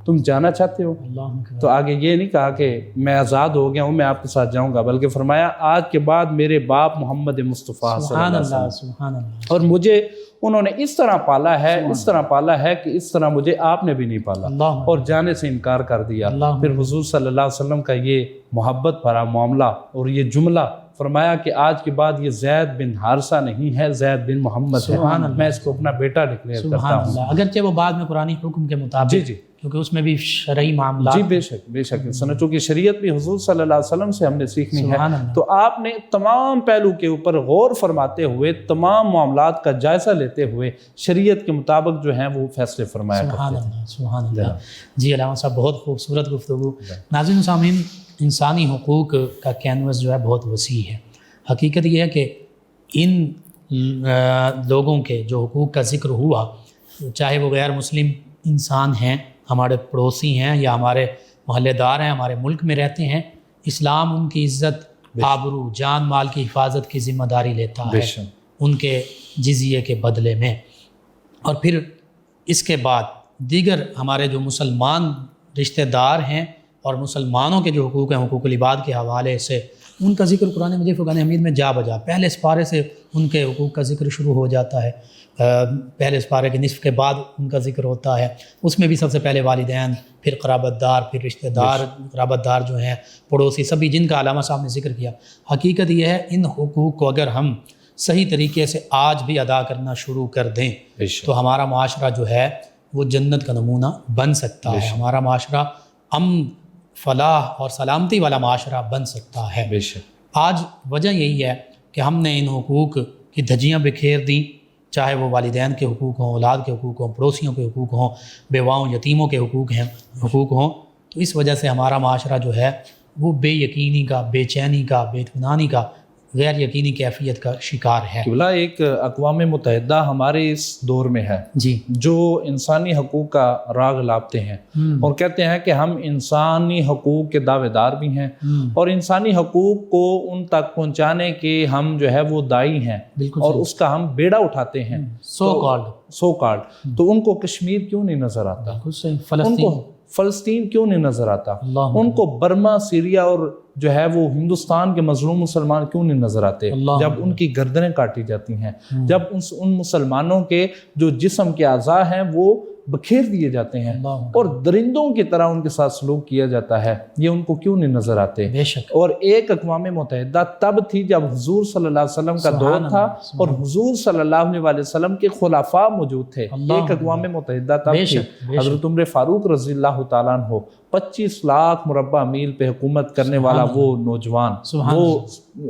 تم جانا چاہتے ہو؟ اللہ اکبر۔ تو آگے یہ نہیں کہا کہ میں آزاد ہو گیا ہوں میں آپ کے ساتھ جاؤں گا، بلکہ فرمایا آج کے بعد میرے باپ محمد مصطفیٰ صلی اللہ علیہ وسلم، سبحان اللہ، اور مجھے انہوں نے اس طرح پالا ہے، اس طرح پالا ہے کہ اس طرح مجھے آپ نے بھی نہیں پالا، اللہ اور جانے سے انکار کر دیا۔ اللہ، پھر حضور صلی اللہ علیہ وسلم کا یہ محبت بھرا معاملہ اور یہ جملہ فرمایا کہ آج کے بعد یہ زید بن حارثہ نہیں ہے، زید بن محمد ہے، میں اس کو اپنا بیٹا ڈکلیئر کرتا سبحان ہوں۔ اللہ، اگرچہ وہ بعد میں قرآنی حکم کے مطابق، جی کیونکہ اس میں بھی شرعی معاملات، جی بے شک سنچوں کی شریعت بھی حضور صلی اللہ علیہ وسلم سے ہم نے سیکھنی ہے، سبحان اللہ، تو آپ نے تمام پہلو کے اوپر غور فرماتے ہوئے، تمام معاملات کا جائزہ لیتے ہوئے شریعت کے مطابق جو ہیں وہ فیصلے فرمایا سبحان کرتے اللہ، سبحان اللہ۔ جی علامہ صاحب، بہت خوبصورت گفتگو۔ ناظرین و سامعین، انسانی حقوق کا کینوس جو ہے بہت وسیع ہے۔ حقیقت یہ ہے کہ ان لوگوں کے جو حقوق کا ذکر ہوا، چاہے وہ غیر مسلم انسان ہیں، ہمارے پڑوسی ہیں، یا ہمارے محلے دار ہیں، ہمارے ملک میں رہتے ہیں، اسلام ان کی عزت، آبرو، جان مال کی حفاظت کی ذمہ داری لیتا ہے ان کے جزیے کے بدلے میں۔ اور پھر اس کے بعد دیگر ہمارے جو مسلمان رشتہ دار ہیں اور مسلمانوں کے جو حقوق ہیں، حقوق العباد کے حوالے سے ان کا ذکر قرآن مجید فرقان حمید میں جا بجا، پہلے سپارے سے ان کے حقوق کا ذکر شروع ہو جاتا ہے، پہلے سپارے کے نصف کے بعد ان کا ذکر ہوتا ہے۔ اس میں بھی سب سے پہلے والدین، پھر قرابت دار، پھر رشتہ دار، قرابت دار جو ہیں، پڑوسی، سبھی جن کا علامہ صاحب نے ذکر کیا۔ حقیقت یہ ہے ان حقوق کو اگر ہم صحیح طریقے سے آج بھی ادا کرنا شروع کر دیں تو ہمارا معاشرہ جو ہے وہ جنت کا نمونہ بن سکتا ہے، ہمارا معاشرہ امن، فلاح اور سلامتی والا معاشرہ بن سکتا ہے۔ بے شک آج وجہ یہی ہے کہ ہم نے ان حقوق کی دھجیاں بکھیر دیں، چاہے وہ والدین کے حقوق ہوں، اولاد کے حقوق ہوں، پڑوسیوں کے حقوق ہوں، بیواؤں، یتیموں کے حقوق ہوں، تو اس وجہ سے ہمارا معاشرہ جو ہے وہ بے یقینی کا، بے چینی کا، بے اطمینانی کا، غیر یقینی کیفیت کا شکار ہے۔ قبلہ ایک اقوام متحدہ ہمارے اس دور میں ہے جی، جو انسانی حقوق کا راگ لاپتے ہیں اور کہتے ہیں کہ ہم انسانی حقوق کے دعوے دار بھی ہیں اور انسانی حقوق کو ان تک پہنچانے کے ہم جو ہے وہ دائی ہیں اور اس کا ہم بیڑا اٹھاتے ہیں، سو کارڈ۔ تو ان کو کشمیر کیوں نہیں نظر آتا؟ ان کو فلسطین کیوں نہیں نظر آتا؟ ان کو برما، سیریا اور جو ہے وہ ہندوستان کے مظلوم مسلمان کیوں نہیں نظر آتے جب ان کی گردنیں کاٹی جاتی ہیں، جب ان مسلمانوں کے جو جسم کے اعضاء ہیں وہ بکھیر دیے جاتے ہیں اور درندوں کی طرح ان کے ساتھ سلوک کیا جاتا ہے، یہ ان کو کیوں نہیں نظر آتے؟ بے شک۔ اور ایک اقوام متحدہ تب تھی جب حضور صلی اللہ علیہ وسلم کا دور تھا اور حضور صلی اللہ علیہ وسلم کے خلفاء موجود تھے، ایک اقوام متحدہ تب تھی۔ حضرت عمر فاروق رضی اللہ تعالیٰ عنہ 25 لاکھ مربع میل پہ حکومت کرنے والا وہ نوجوان، وہ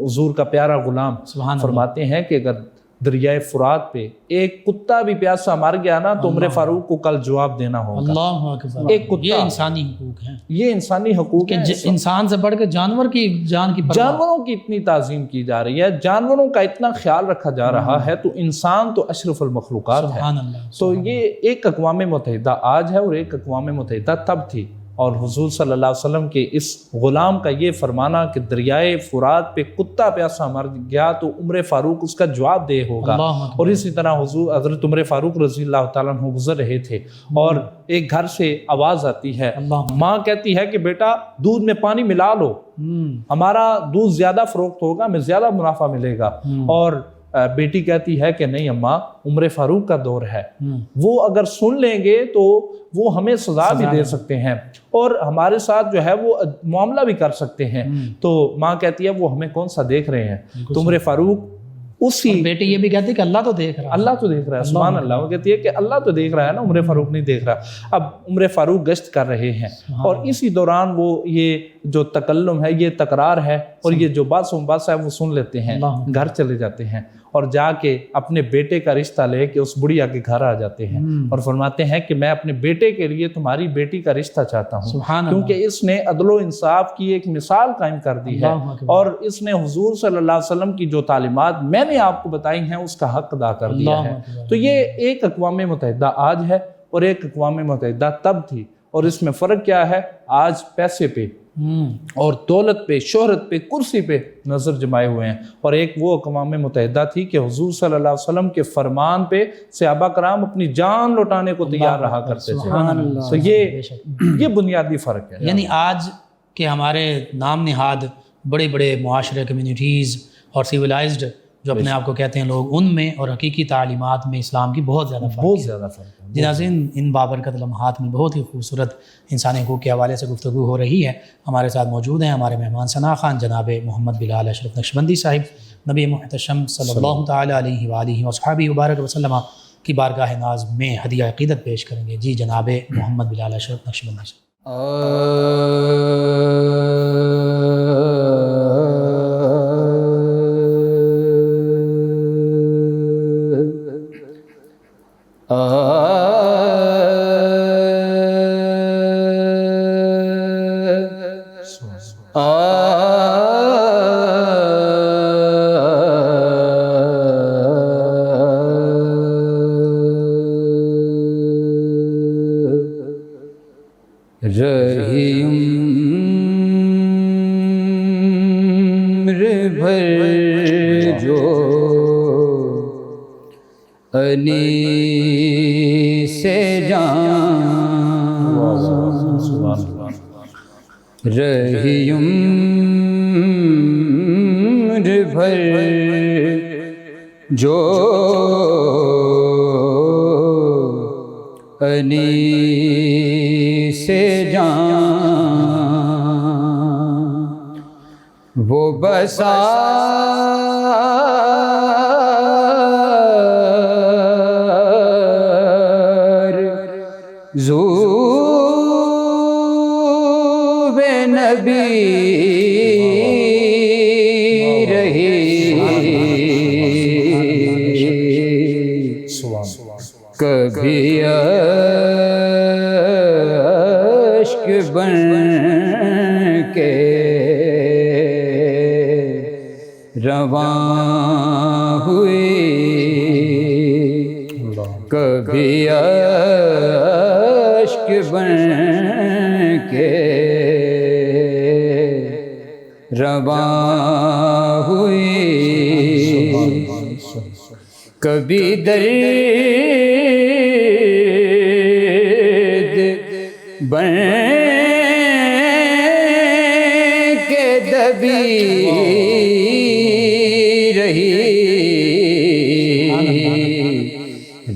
حضور کا پیارا غلام، فرماتے ہیں کہ اگر دریائے فرات پہ ایک کتا بھی پیاسا مر گیا نا تو عمر فاروق کو کل جواب دینا ہوگا۔ اللہ اکبر، ایک کتا، یہ انسانی حقوق ہیں، یہ انسانی حقوق ہیں۔ انسان سے بڑھ کے جانور کی جان کی، جانوروں کی اتنی تعظیم کی جا رہی ہے، جانوروں کا اتنا خیال رکھا جا رہا ہے، تو انسان تو اشرف المخلوقات ہے۔ تو یہ ایک اقوام متحدہ آج ہے اور ایک اقوام متحدہ تب تھی، اور حضور صلی اللہ علیہ وسلم کے اس غلام کا یہ فرمانا کہ دریائے فرات پہ کتا پیاسا مر گیا تو عمر فاروق اس کا جواب دے ہوگا۔ اور اسی طرح حضور حضرت عمر فاروق رضی اللہ تعالیٰ عنہ گزر رہے تھے اور ایک گھر سے آواز آتی ہے، ماں کہتی ہے کہ بیٹا دودھ میں پانی ملا لو، ہمارا دودھ زیادہ فروخت ہوگا، ہمیں زیادہ منافع ملے گا۔ اور بیٹی کہتی ہے کہ نہیں اماں عمر فاروق کا دور ہے، وہ اگر سن لیں گے تو وہ ہمیں سزا بھی دے سکتے ہیں اور ہمارے ساتھ جو ہے وہ معاملہ بھی کر سکتے ہیں۔ تو ماں کہتی ہے وہ ہمیں کون سا دیکھ رہے ہیں، تو عمر فاروق اسی بیٹی یہ بھی کہتی ہے کہ اللہ تو دیکھ رہا ہے، اللہ تو دیکھ رہا ہے، سبحان اللہ، وہ کہتی ہے کہ اللہ تو دیکھ رہا ہے نا، عمر فاروق نہیں دیکھ رہا۔ اب عمر فاروق گشت کر رہے ہیں اور اسی دوران وہ یہ جو تکلم ہے، یہ تکرار ہے اور یہ جو بات ہے وہ سن لیتے ہیں، گھر چلے جاتے ہیں اور جا کے اپنے بیٹے کا رشتہ لے کے اس بڑھیا کے گھر آ جاتے ہیں اور فرماتے ہیں کہ میں اپنے بیٹے کے لیے تمہاری بیٹی کا رشتہ چاہتا ہوں، کیونکہ اس نے عدل و انصاف کی ایک مثال قائم کر دی ہے اور اس نے حضور صلی اللہ علیہ وسلم کی جو تعلیمات میں نے آپ کو بتائی ہیں اس کا حق ادا کر دیا ہے۔ تو یہ ایک اقوام متحدہ آج ہے اور ایک اقوام متحدہ تب تھی، اور اس میں فرق کیا ہے؟ آج پیسے پہ اور دولت پہ، شہرت پہ، کرسی پہ نظر جمائے ہوئے ہیں، اور ایک وہ اقوام متحدہ تھی کہ حضور صلی اللہ علیہ وسلم کے فرمان پہ صحابہ کرام اپنی جان لوٹانے کو تیار رہا کرتے تھے۔ تو یہ بنیادی فرق ہے۔ یعنی آج کے ہمارے نام نہاد بڑے بڑے معاشرے، کمیونٹیز اور سیولائزڈ جو اپنے آپ کو کہتے ہیں لوگ، ان میں اور حقیقی تعلیمات میں اسلام کی بہت زیادہ فرق ہے۔ جی ناظرین، ان بابرکت لمحات میں بہت ہی خوبصورت انسانی حقوق کے حوالے سے گفتگو ہو رہی ہے۔ ہمارے ساتھ موجود ہیں ہمارے مہمان ثنا خان جناب محمد بلال اشرف نقشبندی صاحب، نبی محتشم صلی اللہ تعالیٰ علیہ وآلہ وصحبہ وبارک وسلم کی بارگاہ ناز میں ہدیہ عقیدت پیش کریں گے۔ جی جناب محمد بلال اشرف نقشبندی صاحب۔ رہی عمر بھر جو انیس جان، وہ بسار زو نبی رہی، کبھی اشک بن کے رواں ہوئی، کبھی اشک بن کے رواں ہوئی، کبھی درد بن کے دبی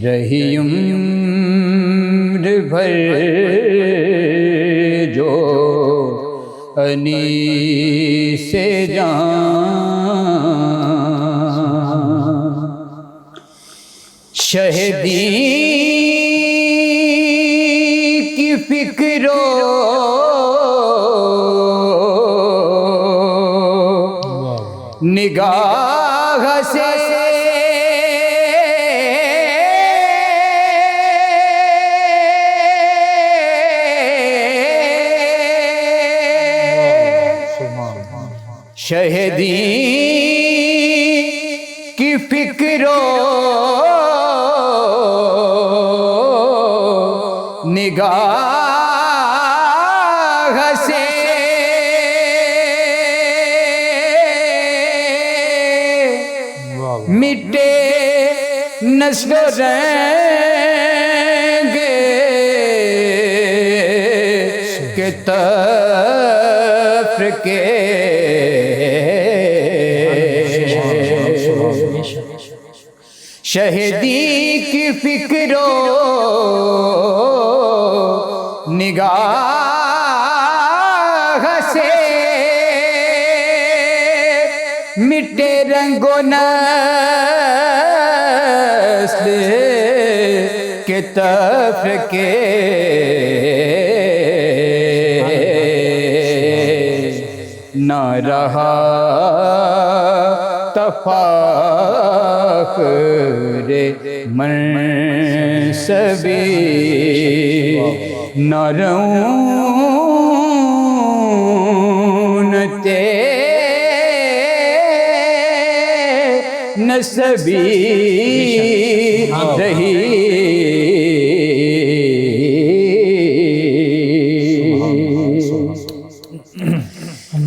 رہی عمر بھر جو انیس جان، شہدی کی فکر و نگاہ سے شہدی کی فکر و نگاہ سے مٹے نسل و رنگ کے تفرقے شہدی کی فکر و نگاہ سے مٹے رنگ و نسل کے تفرقے نہ رہا تفاخر منصبی نہ رونت نسبی رہی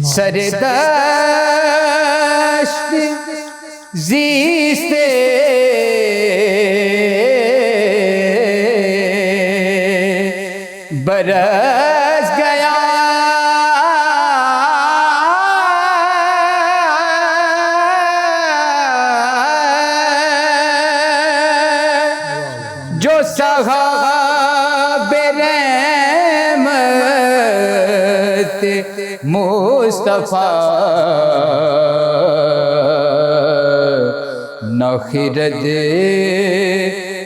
سردشت زیست برس گیا جو صحاب رحمت مصطفیٰ نہ خرد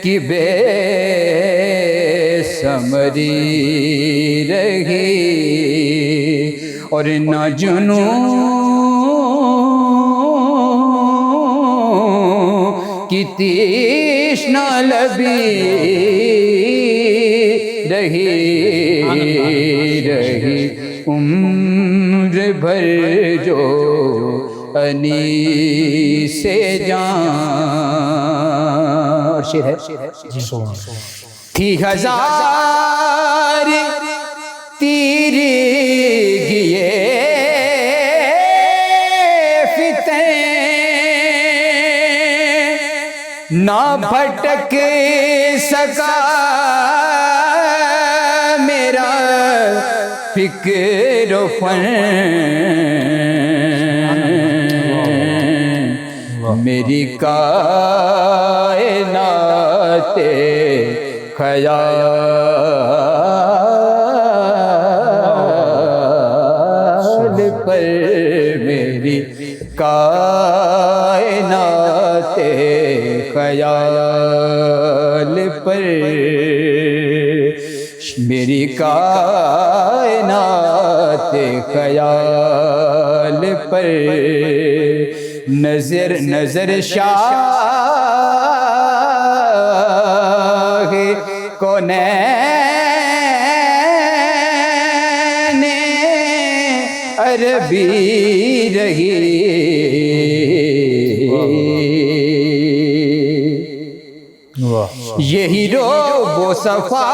کی بے ثمری رہی اور نہ جنوں کی تیشنا لبی رہی عمر بھر جو انی سے جان شیر ہے تھی ہزار تیرگیے فتن نہ بھٹک سکا میرا فکر و فن میری کائنات خیال پر میری کائنات خیال پر میری کائنات خیال پر نظر شاہ کونین عربی رہی یہی روب و صفا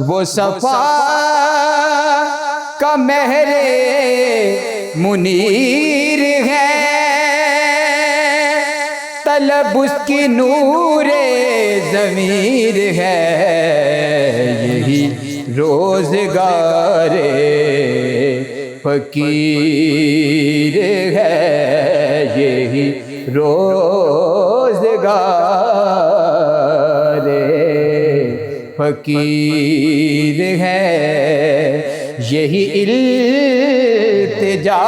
وہ صفا کا مہر منیر ہے طلب اس کی نور ضمیر ہے یہی روزگار فقیر ہے یہی روزگار فقیر ہے یہی التجا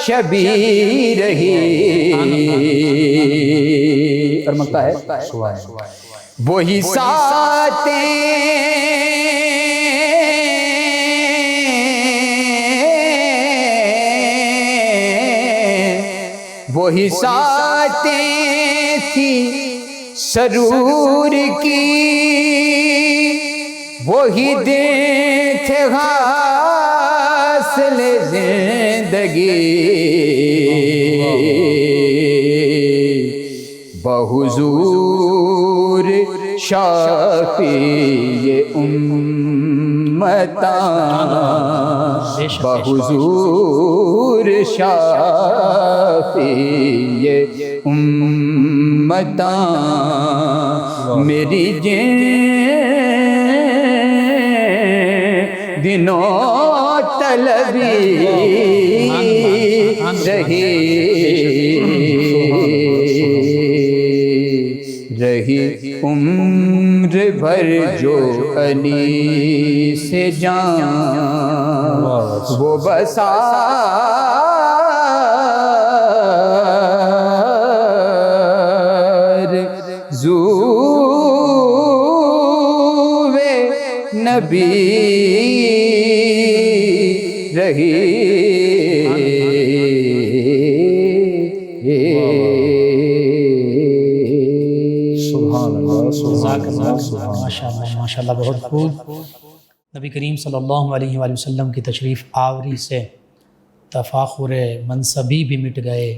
شبیر ہی فرماتا ہے وہی ساتیں وہی ساتیں تھی سرور کی وہی دن تھے حاصل زندگی بحضور شافی امتان بحضور شافی امتان ہمتاں میری دنوں طلبی رہی عمر بھر جو علی سے جان وہ بسار زوے نبی رہی ماشاء اللہ بہت خوب. نبی کریم صلی اللہ علیہ وآلہ وسلم کی تشریف آوری سے تفاخر منصبی بھی مٹ گئے.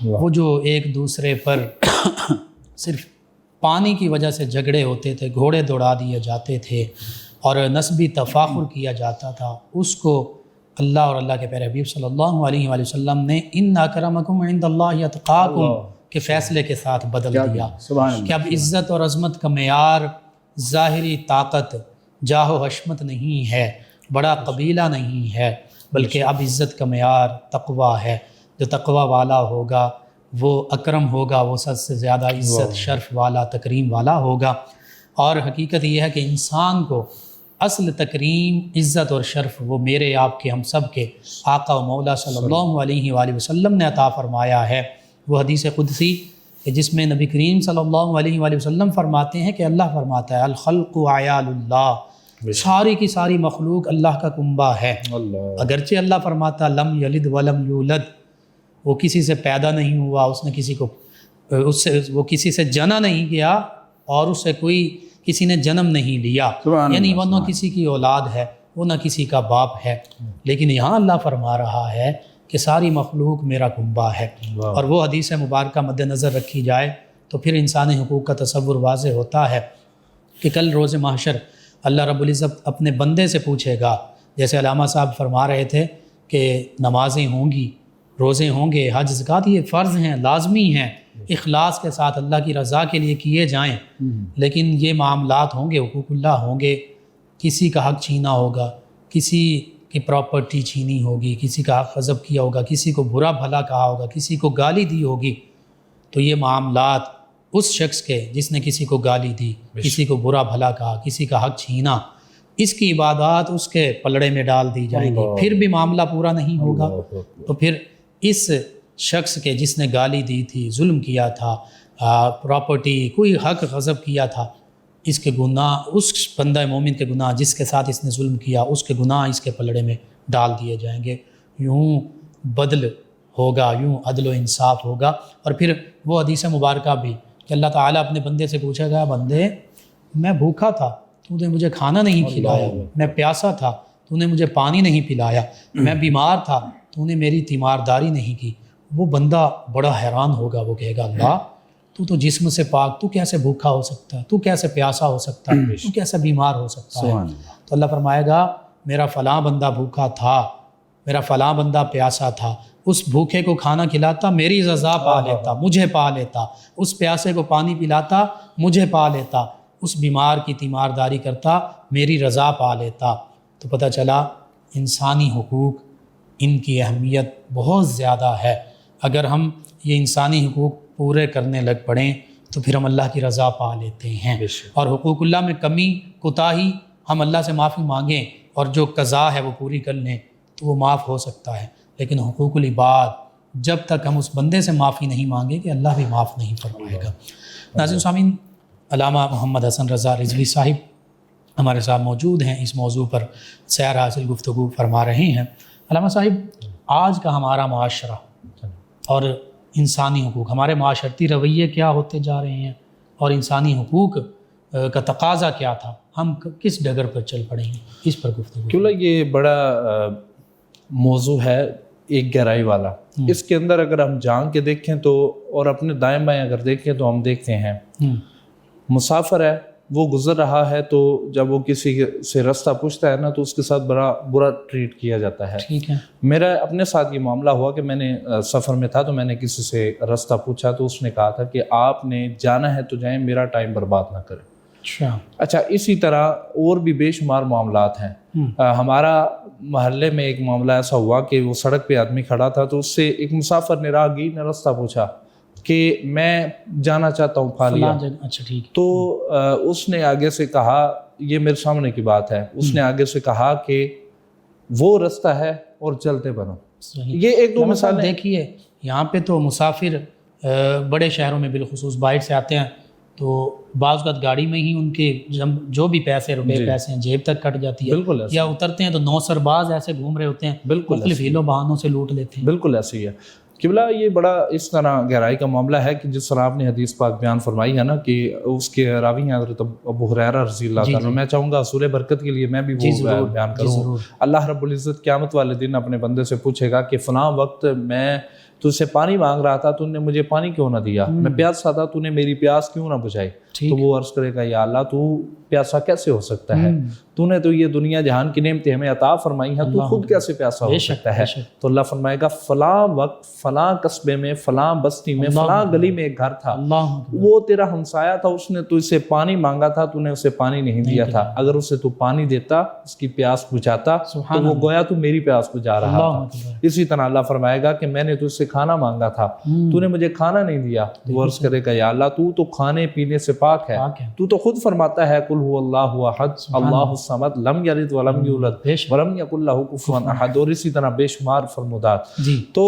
وہ جو ایک دوسرے پر صرف پانی کی وجہ سے جھگڑے ہوتے تھے، گھوڑے دوڑا دیے جاتے تھے اور نسبی تفاخر کیا جاتا تھا، اس کو اللہ اور اللہ کے پیارے حبیب صلی اللہ علیہ وآلہ وسلم نے ان اکرمکم عند اللہ اتقاکم کے فیصلے کے ساتھ بدل دیا کہ اب عزت اور عظمت کا معیار ظاہری طاقت، جاہ و حشمت نہیں ہے، بڑا قبیلہ نہیں ہے، بلکہ اب عزت کا معیار تقویٰ ہے. جو تقویٰ والا ہوگا وہ اکرم ہوگا، وہ سب سے زیادہ عزت شرف والا تکریم والا ہوگا. اور حقیقت یہ ہے کہ انسان کو اصل تکریم، عزت اور شرف وہ میرے آپ کے ہم سب کے آقا و مولا صلی اللہ علیہ وآلہ وسلم نے عطا فرمایا ہے. وہ حدیث قدسی کہ جس میں نبی کریم صلی اللہ علیہ وآلہ وسلم فرماتے ہیں کہ اللہ فرماتا ہے الخلق عیال اللہ، ساری کی ساری مخلوق اللہ کا کنبہ ہے. اگرچہ اللہ فرماتا لم یلد ولم یولد، وہ کسی سے پیدا نہیں ہوا، اس نے وہ کسی سے جنا نہیں کیا اور اس سے کسی نے جنم نہیں لیا، یعنی وہ نہ کسی کی اولاد ہے، وہ نہ کسی کا باپ ہے. لیکن یہاں اللہ فرما رہا ہے کہ ساری مخلوق میرا کنبہ ہے. اور وہ حدیث مبارکہ مد نظر رکھی جائے تو پھر انسانی حقوق کا تصور واضح ہوتا ہے کہ کل روز محشر اللہ رب العزت اپنے بندے سے پوچھے گا، جیسے علامہ صاحب فرما رہے تھے کہ نمازیں ہوں گی، روزے ہوں گے، حج زکوٰۃ یہ فرض ہیں، لازمی ہیں، اخلاص کے ساتھ اللہ کی رضا کے لیے کیے جائیں. لیکن یہ معاملات ہوں گے، حقوق اللہ ہوں گے، کسی کا حق چھینا ہوگا، کسی کی پراپرٹی چھینی ہوگی، کسی کا حق غصب کیا ہوگا، کسی کو برا بھلا کہا ہوگا، کسی کو گالی دی ہوگی. تو یہ معاملات اس شخص کے جس نے کسی کو گالی دی، کسی کو برا بھلا کہا، کسی کا حق چھینا، اس کی عبادات اس کے پلڑے میں ڈال دی جائیں گی. پھر بھی معاملہ پورا نہیں ہوگا. تو پھر اس شخص کے جس نے گالی دی تھی، ظلم کیا تھا، پراپرٹی کوئی حق غصب کیا تھا، اس کے گناہ، اس بندہ مومن کے گناہ جس کے ساتھ اس نے ظلم کیا، اس کے گناہ اس کے پلڑے میں ڈال دیے جائیں گے. یوں بدل ہوگا، یوں عدل و انصاف ہوگا. اور پھر وہ حدیث مبارکہ بھی کہ اللہ تعالیٰ اپنے بندے سے پوچھے گا، بندے میں بھوکا تھا، تو نے مجھے کھانا نہیں کھلایا، میں پیاسا تھا، تو نے مجھے پانی نہیں پلایا، میں بیمار تھا، تو نے میری تیمارداری نہیں کی. وہ بندہ بڑا حیران ہوگا، وہ کہے گا اللہ تو جسم سے پاک، تو کیسے بھوکا ہو سکتا ہے، تو کیسے پیاسا ہو سکتا ہے، تو کیسے بیمار ہو سکتا ہے. تو اللہ فرمائے گا میرا فلاں بندہ بھوکا تھا، میرا فلاں بندہ پیاسا تھا، اس بھوکے کو کھانا کھلاتا میری رضا پا لیتا، مجھے پا لیتا، اس پیاسے کو پانی پلاتا مجھے پا لیتا، اس بیمار کی تیمارداری کرتا میری رضا پا لیتا. تو پتہ چلا انسانی حقوق، ان کی اہمیت بہت زیادہ ہے. اگر ہم یہ انسانی حقوق پورے کرنے لگ پڑیں تو پھر ہم اللہ کی رضا پا لیتے ہیں. اور حقوق اللہ میں کمی کوتاہی ہم اللہ سے معافی مانگیں اور جو قضا ہے وہ پوری کر لیں تو وہ معاف ہو سکتا ہے. لیکن حقوق العباد جب تک ہم اس بندے سے معافی نہیں مانگیں کہ اللہ بھی معاف نہیں فرمائے گا. ناظرین سامعین، علامہ محمد حسن رضا رضوی صاحب ہمارے ساتھ موجود ہیں، اس موضوع پر سیر حاصل گفتگو فرما رہے ہیں. علامہ صاحب، آج کا ہمارا معاشرہ اور انسانی حقوق، ہمارے معاشرتی رویے کیا ہوتے جا رہے ہیں اور انسانی حقوق کا تقاضا کیا تھا، ہم کس ڈگر پر چل پڑیں گے، اس پر گفتگو. کیونکہ یہ بڑا موضوع ہے، ایک گہرائی والا. اس کے اندر اگر ہم جان کے دیکھیں تو، اور اپنے دائیں بائیں اگر دیکھیں تو ہم دیکھتے ہیں مسافر ہے وہ گزر رہا ہے تو جب وہ کسی سے راستہ پوچھتا ہے نا تو اس کے ساتھ بڑا برا ٹریٹ کیا جاتا ہے. ٹھیک ہے. میرا اپنے ساتھ یہ معاملہ ہوا کہ میں نے سفر میں تھا تو میں نے کسی سے راستہ پوچھا تو اس نے کہا تھا کہ آپ نے جانا ہے تو جائیں, میرا ٹائم برباد نہ کریں. اچھا, اسی طرح اور بھی بے شمار معاملات ہیں. ہمارا محلے میں ایک معاملہ ایسا ہوا کہ وہ سڑک پہ آدمی کھڑا تھا تو اس سے ایک مسافر نے راہگیر نے راستہ پوچھا کہ میں جانا چاہتا ہوں پھالیا. اچھا ٹھیک. تو اس نے آگے سے کہا, یہ میرے سامنے کی بات ہے, اس نے آگے سے کہا کہ وہ راستہ ہے اور چلتے بنو. یہ ایک دو مثالیں. دیکھیے یہاں پہ تو مسافر بڑے شہروں میں بالخصوص باہر سے آتے ہیں تو بعض اوقات گاڑی میں ہی ان کے جو بھی پیسے پیسے ہیں جیب تک کٹ جاتی ہے. بالکل. یا اترتے ہیں تو 9 سرباز ایسے گھوم رہے ہوتے ہیں, مختلف ہیلوں بہانوں سے لوٹ لیتے ہیں. بالکل ایسے ہی ہے قبلہ. یہ بڑا اس طرح گہرائی کا معاملہ ہے کہ جس طرح آپ نے حدیث پاک بیان فرمائی ہے نا کہ اس کے راوی ہیں حضرت ابو ہریرہ رضی اللہ تعالیٰ. میں چاہوں گا حصول برکت کے لیے میں بھی وہ بیان کروں. اللہ رب العزت قیامت والے دن اپنے بندے سے پوچھے گا کہ فلاں وقت میں تجھ سے پانی مانگ رہا تھا, تو نے مجھے پانی کیوں نہ دیا, میں پیاسا تھا تو نے میری پیاس کیوں نہ بجھائی. تو وہ عرض کرے گا یا اللہ تو پیاسا کیسے ہو سکتا ہے, تو نے تو یہ دنیا جہان کی نعمتیں ہمیں عطا فرمائی ہیں, تو خود کیسے پیاسا ہو سکتا ہے. تو اللہ فرمائے گا فلاں وقت فلاں قصبے میں فلاں بستی میں فلاں گلی میں ایک گھر تھا, وہ تیرا ہمسایا تھا, اس نے تجھ سے پانی مانگا تھا, تو نے اسے پانی نہیں دیا تھا. اگر اسے تو پانی دیتا, اس کی پیاس بجھاتا, تو وہ گویا تو میری پیاس بجھا رہا تھا. اسی طرح اللہ فرمائے گا کہ میں نے تجھ سے کھانا مانگا تھا, تو نے مجھے کھانا نہیں دیا. وہ عرض کرے گا یا اللہ تو کھانے پینے سے پاک ہے, تو خود فرماتا ہے قل هو اللہ احد اللہ الصمد لم یلد ولم یولد ولم یکن لہ کفوا احد. اور اسی طرح بے شمار فرمودات. تو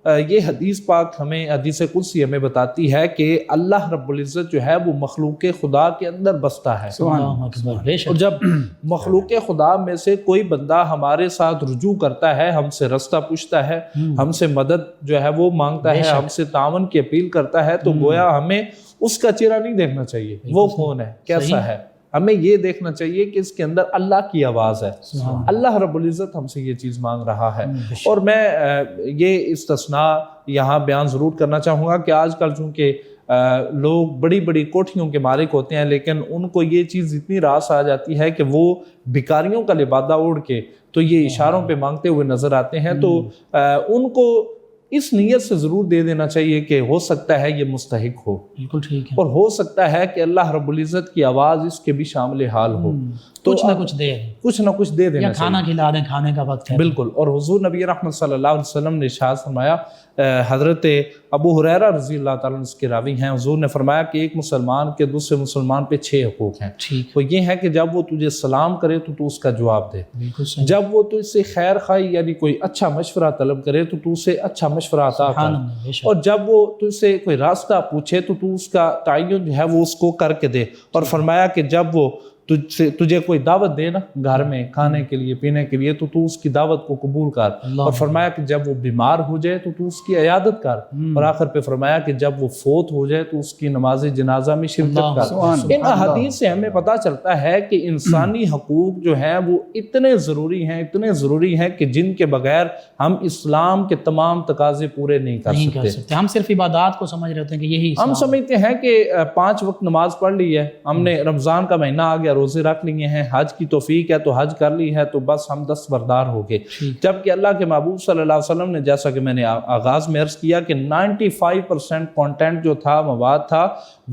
یہ حدیث پاک ہمیں, حدیث قدسی ہمیں بتاتی ہے کہ اللہ رب العزت جو ہے وہ مخلوق خدا کے اندر بستا ہے. اور جب مخلوق خدا میں سے کوئی بندہ ہمارے ساتھ رجوع کرتا ہے, ہم سے راستہ پوچھتا ہے, ہم سے مدد جو ہے وہ مانگتا ہے, ہم سے تعاون کی اپیل کرتا ہے, تو گویا ہمیں اس کا چہرہ نہیں دیکھنا چاہیے وہ کون ہے, کیسا ہے. ہمیں یہ دیکھنا چاہیے کہ اس کے اندر اللہ کی آواز ہے. اللہ رب العزت ہم سے یہ چیز مانگ رہا ہے. اور میں یہ استثناء یہاں بیان ضرور کرنا چاہوں گا کہ آج کل چونکہ لوگ بڑی بڑی کوٹھیوں کے مالک ہوتے ہیں, لیکن ان کو یہ چیز اتنی راس آ جاتی ہے کہ وہ بھکاریوں کا لبادہ اوڑھ کے تو یہ اشاروں پہ مانگتے ہوئے نظر آتے ہیں. تو ان کو اس نیت سے ضرور دے دینا چاہیے کہ ہو سکتا ہے یہ مستحق ہو. بالکل ٹھیک ہے. اور ہو سکتا ہے کہ اللہ رب العزت کی آواز اس کے بھی شامل حال ہو, تو کچھ نہ کچھ دے دینا یا کھانا کھلا دیں, کھانے کا وقت ہے. بالکل. اور حضور نبی رحمت صلی اللہ علیہ وسلم نے ارشاد فرمایا, حضرت ابو ہریرہ رضی اللہ تعالیٰ اس کے راوی ہیں, حضور نے فرمایا کہ ایک مسلمان کے دوسرے مسلمان پہ 6 حقوق ہیں. وہ یہ ہے کہ جب وہ تجھے سلام کرے تو اس کا جواب دے, جب وہ تجھ سے خیر خواہی یعنی کوئی اچھا مشورہ طلب کرے تو اسے اچھا مشورہ عطا کر, اور جب وہ تجھ سے کوئی راستہ پوچھے تو اس کا تعین جو ہے وہ اس کو کر کے دے. اور فرمایا کہ جب وہ تجھے کوئی دعوت دے نا گھر میں کھانے کے لیے پینے کے لیے, تو اس کی دعوت کو قبول کر. اور فرمایا کہ جب وہ بیمار ہو جائے تو اس کی عیادت کر. اور آخر پہ فرمایا کہ جب وہ فوت ہو جائے تو اس کی نماز جنازہ میں شرکت کر. ان احادیث سے ہمیں پتہ چلتا ہے کہ انسانی حقوق جو ہیں وہ اتنے ضروری ہیں کہ جن کے بغیر ہم اسلام کے تمام تقاضے پورے نہیں کر سکتے. ہم صرف عبادات کو سمجھ رہے ہوتے ہیں کہ یہی ہم سمجھتے ہیں کہ 5 وقت نماز پڑھ لی ہے, ہم نے رمضان کا مہینہ آ گیا, روزے رکھ لیے ہیں, حج کی توفیق ہے تو حج کر لی ہے, تو بس ہم دستبردار ہو گئے. جبکہ اللہ کے محبوب صلی اللہ علیہ وسلم نے, جیسا کہ میں نے آغاز میں عرض کیا کہ 95% کانٹینٹ جو تھا, مواد تھا,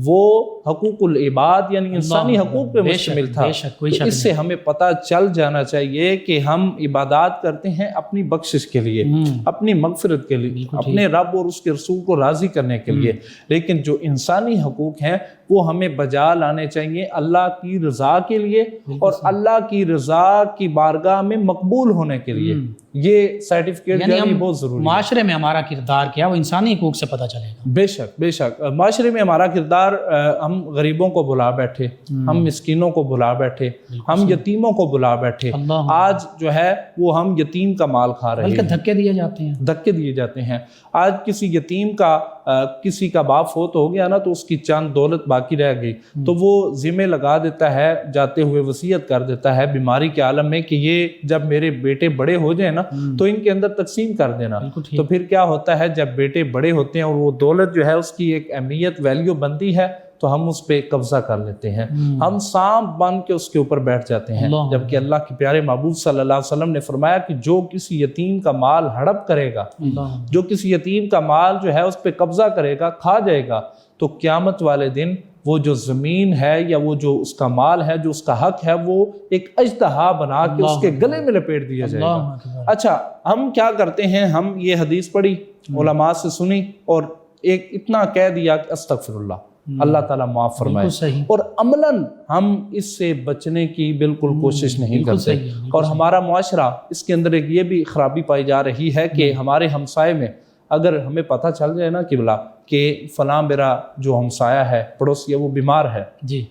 وہ حقوق العباد یعنی انسانی حقوق پہ مشتمل تھا. تو اس سے ہمیں پتہ چل جانا چاہیے کہ ہم عبادات کرتے ہیں اپنی بخشش کے لیے, اپنی مغفرت کے لیے, اپنے رب اور اس کے رسول کو راضی کرنے کے لیے. لیکن جو انسانی حقوق ہیں وہ ہمیں بجا لانے چاہیے اللہ کی رضا کے لیے اور اللہ کی رضا کی بارگاہ میں مقبول ہونے کے لیے. یہ سرٹیفکیٹ جو ہے بہت ضروری ہے. معاشرے میں ہمارا کردار کیا, وہ انسانی حقوق سے پتہ چلے گا. بے شک معاشرے میں ہمارا کردار, ہم غریبوں کو بلا بیٹھے, ہم مسکینوں کو بلا بیٹھے, ہم یتیموں کو بلا بیٹھے. آج جو ہے وہ ہم یتیم کا مال کھا رہے ہیں, بلکہ دھکے دیے جاتے ہیں. آج کسی یتیم کا کسی کا باپ فوت ہو گیا نا, تو اس کی چند دولت باقی رہ گئی, تو وہ ذمہ لگا دیتا ہے, جاتے ہوئے وصیت کر دیتا ہے بیماری کے عالم میں کہ یہ جب میرے بیٹے بڑے ہو جائیں نا تو ان کے اندر تقسیم کر دینا. تو پھر کیا ہوتا ہے, جب بیٹے بڑے ہوتے ہیں اور وہ دولت جو ہے اس کی ایک اہمیت ویلیو بنتی ہے, تو ہم اس پہ قبضہ کر لیتے ہیں، ہم سانپ بن کے اس کے اوپر بیٹھ جاتے ہیں، جبکہ اللہ کے پیارے محبوب صلی اللہ علیہ وسلم نے فرمایا کہ جو کسی یتیم کا مال ہڑپ کرے گا، جو کسی یتیم کا مال جو ہے اس پہ قبضہ کرے گا، کھا جائے گا، تو قیامت والے دن وہ جو زمین ہے یا وہ جو اس کا مال ہے، جو اس کا حق ہے، وہ ایک اژدہا بنا کے اس کے گلے میں لپیٹ دیا جائے گا۔ اچھا، ہم کیا کرتے ہیں؟ ہم یہ حدیث پڑھی، علماء سے سنی، اور ایک اتنا کہہ دیا کہ استغفر اللہ، اللہ تعالیٰ معاف فرمائے، اور عملاً ہم اس سے بچنے کی بالکل کوشش نہیں کرتے۔ اور ہمارا معاشرہ، اس کے اندر ایک یہ بھی خرابی پائی جا رہی ہے کہ ہمارے ہمسائے میں اگر ہمیں پتہ چل جائے نا قبلہ کہ فلاں میرا جو ہمسایہ ہے، پڑوسی ہے، وہ بیمار ہے جی،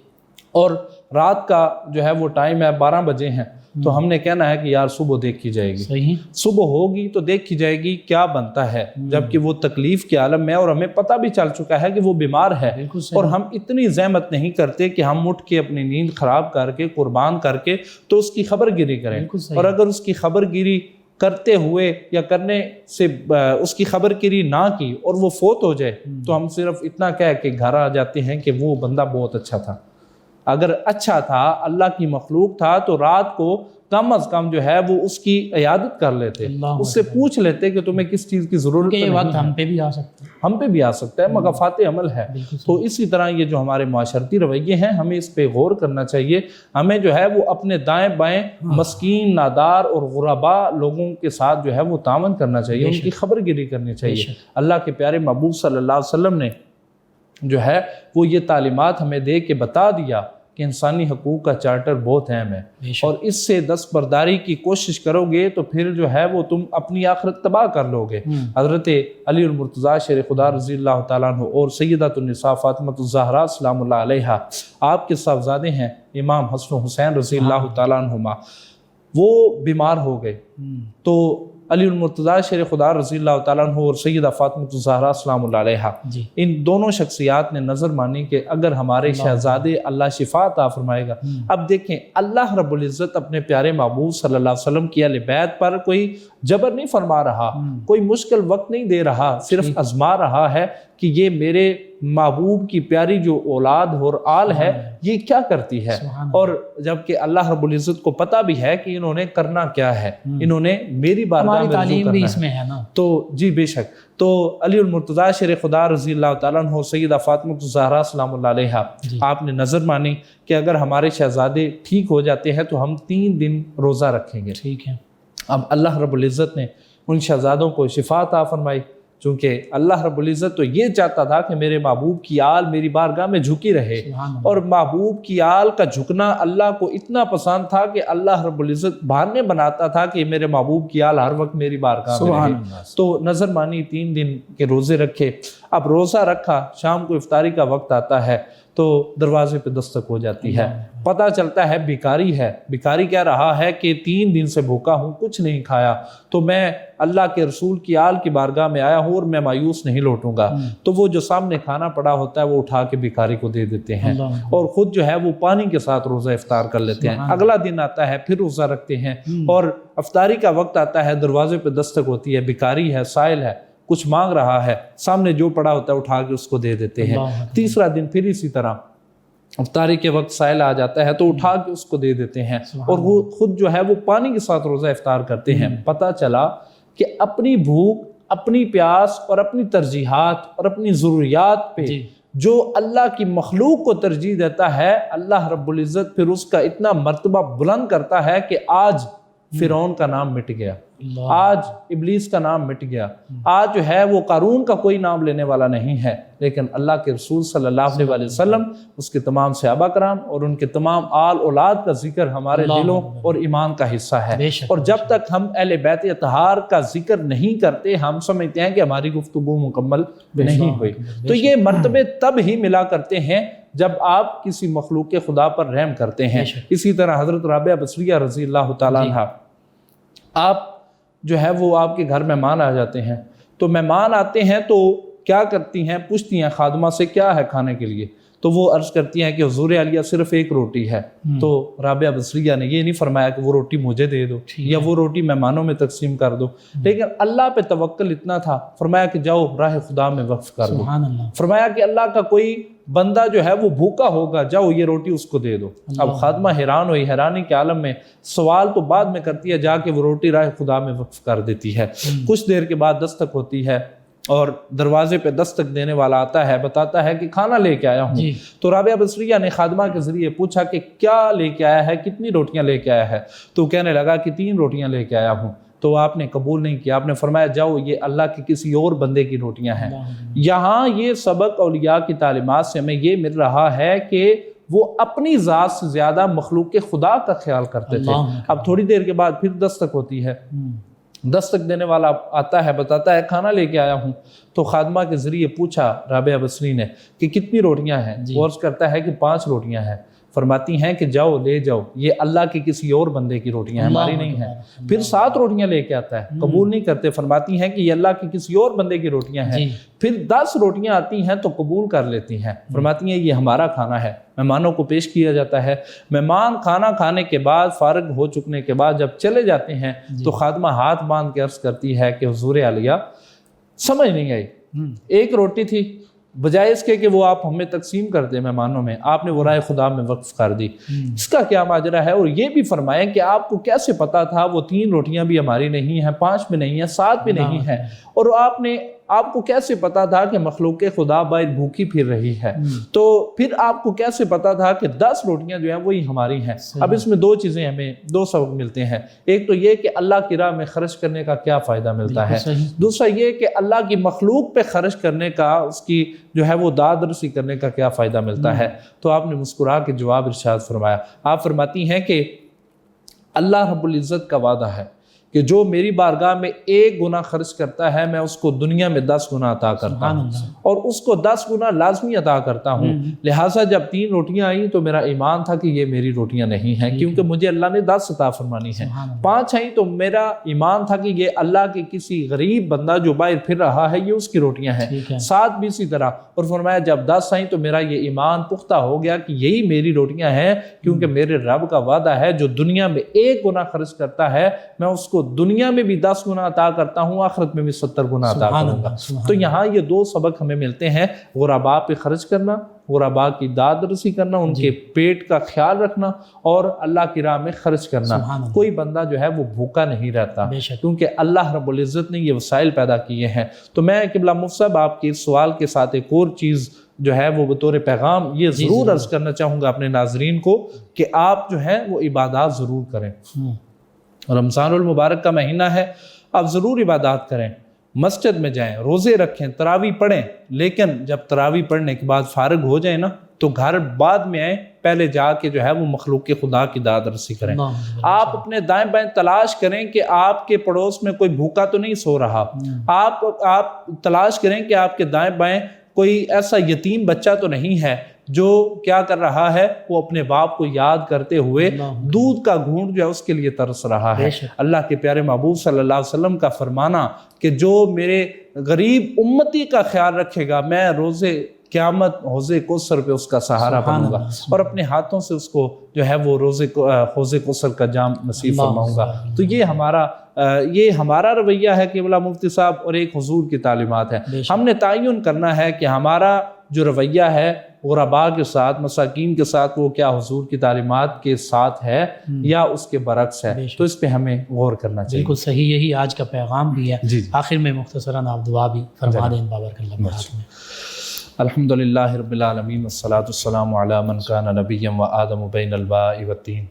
اور رات کا جو ہے وہ ٹائم ہے 12 بجے ہیں، تو ہم نے کہنا ہے کہ یار صبح دیکھی جائے گی، صبح ہوگی تو دیکھی جائے گی کیا بنتا ہے، جبکہ وہ تکلیف کے عالم میں، اور ہمیں پتہ بھی چل چکا ہے کہ وہ بیمار ہے، اور ہم اتنی زحمت نہیں کرتے کہ ہم اٹھ کے اپنی نیند خراب کر کے، قربان کر کے تو اس کی خبر گیری کریں، اور اگر اس کی خبر گیری کرتے ہوئے یا کرنے سے اس کی خبر گیری نہ کی اور وہ فوت ہو جائے، تو ہم صرف اتنا کہہ کے گھر آ جاتے ہیں کہ وہ بندہ بہت اچھا تھا۔ اگر اچھا تھا، اللہ کی مخلوق تھا، تو رات کو کم از کم جو ہے وہ اس کی عیادت کر لیتے، اس سے پوچھ لیتے کہ تمہیں کس چیز کی ضرورت ہے، ہم پہ بھی آ سکتا ہے، ہم پہ بھی آ سکتا ہے، مغفات عمل ہے۔ تو اسی طرح یہ جو ہمارے معاشرتی رویے ہیں، ہمیں اس پہ غور کرنا چاہیے، ہمیں جو ہے وہ اپنے دائیں بائیں مسکین، نادار اور غربا لوگوں کے ساتھ جو ہے وہ تعاون کرنا چاہیے، ان کی خبر گیری کرنی چاہیے۔ اللہ کے پیارے محبوب صلی اللہ علیہ وسلم نے جو ہے وہ یہ تعلیمات ہمیں دے کے بتا دیا کہ انسانی حقوق کا چارٹر بہت اہم ہے، اور اس سے دستبرداری کی کوشش کرو گے تو پھر جو ہے وہ تم اپنی آخرت تباہ کر لو گے۔ حضرت علی المرتضیٰ شیر خدا رضی اللہ تعالیٰ عنہ اور سیدۃ النساء فاطمہ الزہرا سلام اللہ علیہا، آپ کے صاحبزادے ہیں امام حسن و حسین رضی اللہ تعالیٰ عنہما، وہ بیمار ہو گئے، تو علی المرتضیٰ شیر خدا رضی اللہ تعالیٰ عنہ اور سیدہ فاطمہ الزہرا سلام اللہ علیہا، ان دونوں شخصیات نے نظر مانی کہ اگر ہمارے شہزادے اللہ شفا عطا فرمائے گا۔ اب دیکھیں، اللہ رب العزت اپنے پیارے محبوب صلی اللہ علیہ وسلم کی اہل بیت پر کوئی جبر نہیں فرما رہا، کوئی مشکل وقت نہیں دے رہا، صرف آزما رہا ہے کہ یہ میرے محبوب کی پیاری جو اولاد اور آل ہے یہ کیا کرتی ہے، اور جبکہ اللہ رب العزت کو پتہ بھی ہے کہ انہوں نے کرنا کیا ہے، انہوں نے میری بارگاہ میں رجوع کرنا ہے۔ تو جی بے شک، تو علی المرتضیٰ شیر خدا رضی اللہ تعالیٰ عنہ سیدہ فاطمہ الزہرا سلام اللہ علیہا، آپ نے نظر مانی کہ اگر ہمارے شہزادے ٹھیک ہو جاتے ہیں تو ہم 3 دن روزہ رکھیں گے۔ ٹھیک ہے، اب اللہ رب العزت نے ان شہزادوں کو شفا عطا فرمائی، چونکہ اللہ رب العزت تو یہ چاہتا تھا کہ میرے محبوب کی آل میری بارگاہ میں جھکی رہے، اور محبوب کی آل کا جھکنا اللہ کو اتنا پسند تھا کہ اللہ رب العزت بہانے بناتا تھا کہ میرے محبوب کی آل ہر وقت میری بارگاہ میں رہے۔ تو نظر مانی 3 دن کے روزے رکھے۔ اب روزہ رکھا، شام کو افطاری کا وقت آتا ہے تو دروازے پہ دستک ہو جاتی ہے، پتہ چلتا ہے بھکاری ہے، بھکاری کہہ رہا ہے کہ 3 دن سے بھوکا ہوں، کچھ نہیں کھایا، تو میں اللہ کے رسول کی آل کی بارگاہ میں آیا ہوں اور میں مایوس نہیں لوٹوں گا۔ تو وہ جو سامنے کھانا پڑا ہوتا ہے وہ اٹھا کے بھکاری کو دے دیتے ہیں، اور خود جو ہے وہ پانی کے ساتھ روزہ افطار کر لیتے ہیں۔ اگلا دن آتا ہے، پھر روزہ رکھتے ہیں، اور افطاری کا وقت آتا ہے، دروازے پہ دستک ہوتی ہے، بھکاری ہے، سائل ہے، کچھ مانگ رہا ہے، سامنے جو پڑا ہوتا ہے اٹھا کے اس کو دے دیتے ہیں۔ تیسرا دن پھر اسی طرح افطاری کے وقت سائل آ جاتا ہے تو اٹھا کے اس کو دے دیتے ہیں، اور وہ خود جو ہے وہ پانی کے ساتھ روزہ افطار کرتے ہیں۔ پتہ چلا کہ اپنی بھوک، اپنی پیاس اور اپنی ترجیحات اور اپنی ضروریات پہ جو اللہ کی مخلوق کو ترجیح دیتا ہے، اللہ رب العزت پھر اس کا اتنا مرتبہ بلند کرتا ہے کہ آج فرعون کا نام مٹ گیا، آج ابلیس کا نام مٹ گیا، آج جو ہے وہ قارون کا کوئی نام لینے والا نہیں ہے، لیکن اللہ کے رسول صلی اللہ علیہ وسلم، اس کے تمام صحابہ کرام اور ان کے تمام آل اولاد کا ذکر ہمارے دلوں اور ایمان کا حصہ ہے۔ اور جب تک ہم اہل بیت اطہار کا ذکر نہیں کرتے، ہم سمجھتے ہیں کہ ہماری گفتگو مکمل نہیں ہوئی۔ تو یہ مرتبے تب ہی ملا کرتے ہیں جب آپ کسی مخلوق خدا پر رحم کرتے ہیں۔ اسی طرح حضرت رابعہ بصریہ رضی اللہ تعالیٰ عنہ، آپ جو ہے وہ آپ کے گھر مہمان آ جاتے ہیں، تو مہمان آتے ہیں تو کیا کرتی ہیں؟ پوچھتی ہیں خادمہ سے کیا ہے کھانے کے لیے، تو تو وہ عرض کرتی ہیں کہ حضور عالیہ صرف ایک روٹی ہے، تو رابعہ بصریہ نے یہ نہیں فرمایا کہ وہ روٹی مجھے دے دو یا وہ روٹی مہمانوں میں تقسیم کر دو، لیکن اللہ پہ توکل اتنا تھا، فرمایا کہ جاؤ راہ خدا میں وقف کر دو، فرمایا کہ اللہ کا کوئی بندہ جو ہے وہ بھوکا ہوگا، جاؤ یہ روٹی اس کو دے دو۔ اب خادمہ حیران ہوئی، حیرانی کے عالم میں، سوال تو بعد میں کرتی ہے، جا کے وہ روٹی راہ خدا میں وقف کر دیتی ہے۔ کچھ دیر کے بعد دستک ہوتی ہے اور دروازے پہ دستک دینے والا آتا ہے، بتاتا ہے کہ کھانا لے کے آیا ہوں۔ تو رابعہ بصریہ نے خادمہ کے ذریعے پوچھا کہ کیا لے کے آیا ہے، کتنی روٹیاں لے کے آیا ہے؟ تو کہنے لگا کہ 3 روٹیاں لے کے آیا ہوں۔ تو آپ نے قبول نہیں کیا، آپ نے فرمایا جاؤ یہ اللہ کے کسی اور بندے کی روٹیاں ہیں۔ یہاں یہ سبق اولیاء کی تعلیمات سے ہمیں یہ مل رہا ہے کہ وہ اپنی ذات سے زیادہ مخلوق کے خدا کا خیال کرتے تھے۔ اب تھوڑی دیر کے بعد پھر دستک ہوتی ہے، دستک دینے والا آتا ہے، بتاتا ہے کھانا لے کے آیا ہوں۔ تو خادمہ کے ذریعے پوچھا رابعہ بصری نے کہ کتنی روٹیاں ہیں؟ وہ عرض کرتا ہے کہ 5 روٹیاں ہیں۔ فرماتی ہیں کہ جاؤ لے جاؤ، یہ اللہ کے کسی اور بندے کی روٹیاں ہیں، ہماری نہیں ہیں۔ پھر 7 روٹیاں لے کے آتا ہے، قبول نہیں کرتے، فرماتی ہیں کہ یہ اللہ کے کسی اور بندے کی روٹیاں ہیں۔ پھر 10 روٹیاں آتی ہیں تو قبول کر لیتی ہیں، فرماتی ہیں یہ ہمارا کھانا ہے، مہمانوں کو پیش کیا جاتا ہے۔ مہمان کھانا کھانے کے بعد فارغ ہو چکنے کے بعد جب چلے جاتے ہیں تو خادمہ ہاتھ باندھ کے عرض کرتی ہے کہ حضور عالیہ سمجھ نہیں آئی، 1 روٹی تھی، بجائے اس کے کہ وہ آپ ہمیں تقسیم کر دیں مہمانوں میں، آپ نے وہ راہ خدا میں وقف کر دی، اس کا کیا ماجرا ہے؟ اور یہ بھی فرمائیں کہ آپ کو کیسے پتا تھا وہ 3 روٹیاں بھی ہماری نہیں ہیں، 5 بھی نہیں ہیں، 7 بھی نہیں ہیں، اور آپ کو کیسے پتا تھا کہ مخلوق خدا باہر بھوکی پھر رہی ہے؟ تو پھر آپ کو کیسے پتا تھا کہ 10 روٹیاں جو ہیں وہی ہماری ہیں؟ اب اس میں 2 چیزیں ہمیں 2 سبق ملتے ہیں۔ ایک تو یہ کہ اللہ کی راہ میں خرچ کرنے کا کیا فائدہ ملتا ہے، دوسرا یہ کہ اللہ کی مخلوق پہ خرچ کرنے کا، اس کی جو ہے وہ داد رسی کرنے کا کیا فائدہ ملتا ہے۔ تو آپ نے مسکرا کے جواب ارشاد فرمایا، آپ فرماتی ہیں کہ اللہ رب العزت کا وعدہ ہے کہ جو میری بارگاہ میں 1 گنا خرچ کرتا ہے میں اس کو دنیا میں 10 گنا عطا کرتا ہوں، اور اس کو 10 گنا لازمی عطا کرتا ہوں۔ لہٰذا جب 3 روٹیاں آئیں تو میرا ایمان تھا کہ یہ میری روٹیاں نہیں ہیں، کیونکہ مجھے اللہ نے 10 عطا فرمانی ہیں۔ 5 آئیں تو میرا ایمان تھا کہ یہ اللہ کے کسی غریب بندہ جو باہر پھر رہا ہے یہ اس کی روٹیاں ہیں۔ 7 بھی اسی طرح، اور فرمایا جب 10 آئیں تو میرا یہ ایمان پختہ ہو گیا کہ یہی میری روٹیاں ہیں، کیونکہ میرے رب کا وعدہ ہے جو دنیا میں 1 گنا خرچ کرتا ہے میں اس کو دنیا میں بھی 10 گنا عطا کرتا ہوں، آخرت میں بھی 70 گنا عطا کروں گا۔ تو یہاں یہ 2 سبق ہمیں ملتے ہیں، غرباء پہ خرچ کرنا، غرباء کی داد رسی کرنا، ان کے پیٹ کا خیال رکھنا، اور اللہ کی راہ میں خرچ کرنا۔ کوئی بندہ جو ہے وہ بھوکا نہیں رہتا، کیونکہ اللہ رب العزت نے یہ وسائل پیدا کیے ہیں۔ تو میں قبلہ مفتی صاحب آپ کے سوال کے ساتھ ایک اور چیز جو ہے وہ بطور پیغام یہ ضرور عرض کرنا چاہوں گا اپنے ناظرین کو کہ آپ جو ہے وہ عبادات ضرور کریں۔ رمضان المبارک کا مہینہ ہے، آپ ضرور عبادات کریں، مسجد میں جائیں، روزے رکھیں، تراویح پڑھیں، لیکن جب تراویح پڑھنے کے بعد فارغ ہو جائیں نا تو گھر بعد میں آئیں، پہلے جا کے جو ہے وہ مخلوق خدا کی داد رسی کریں۔ آپ اپنے دائیں بائیں تلاش کریں کہ آپ کے پڑوس میں کوئی بھوکا تو نہیں سو رہا، آپ تلاش کریں کہ آپ کے دائیں بائیں کوئی ایسا یتیم بچہ تو نہیں ہے جو کیا کر رہا ہے، وہ اپنے باپ کو یاد کرتے ہوئے دودھ کا گھونٹ جو ہے اس کے لیے ترس رہا ہے۔ اللہ کے پیارے محبوب صلی اللہ علیہ وسلم کا فرمانا کہ جو میرے غریب امتی کا خیال رکھے گا میں روزے قیامت حوضے کوثر پہ اس کا سہارا بنوں گا، اور اپنے ہاتھوں سے اس کو جو ہے وہ حوضے کوثر کا جام نصیب فرماؤں گا۔ تو یہ ہمارا رویہ ہے قبلہ مفتی صاحب، اور ایک حضور کی تعلیمات ہے۔ ہم نے تعین کرنا ہے کہ ہمارا جو رویہ ہے غرباء کے ساتھ، مساکین کے ساتھ، وہ کیا حضور کی تعلیمات کے ساتھ ہے یا اس کے برعکس ہے، تو اس پہ ہمیں غور کرنا چاہیے۔ بالکل صحیح، یہی آج کا پیغام بھی ہے۔ آخر میں مختصراً آپ دعا بھی فرما دیں بابرکت اللہ میں۔ الحمدللہ رب العالمین والصلاة والسلام علی من کان نبیا وآدم بین الماء والطین،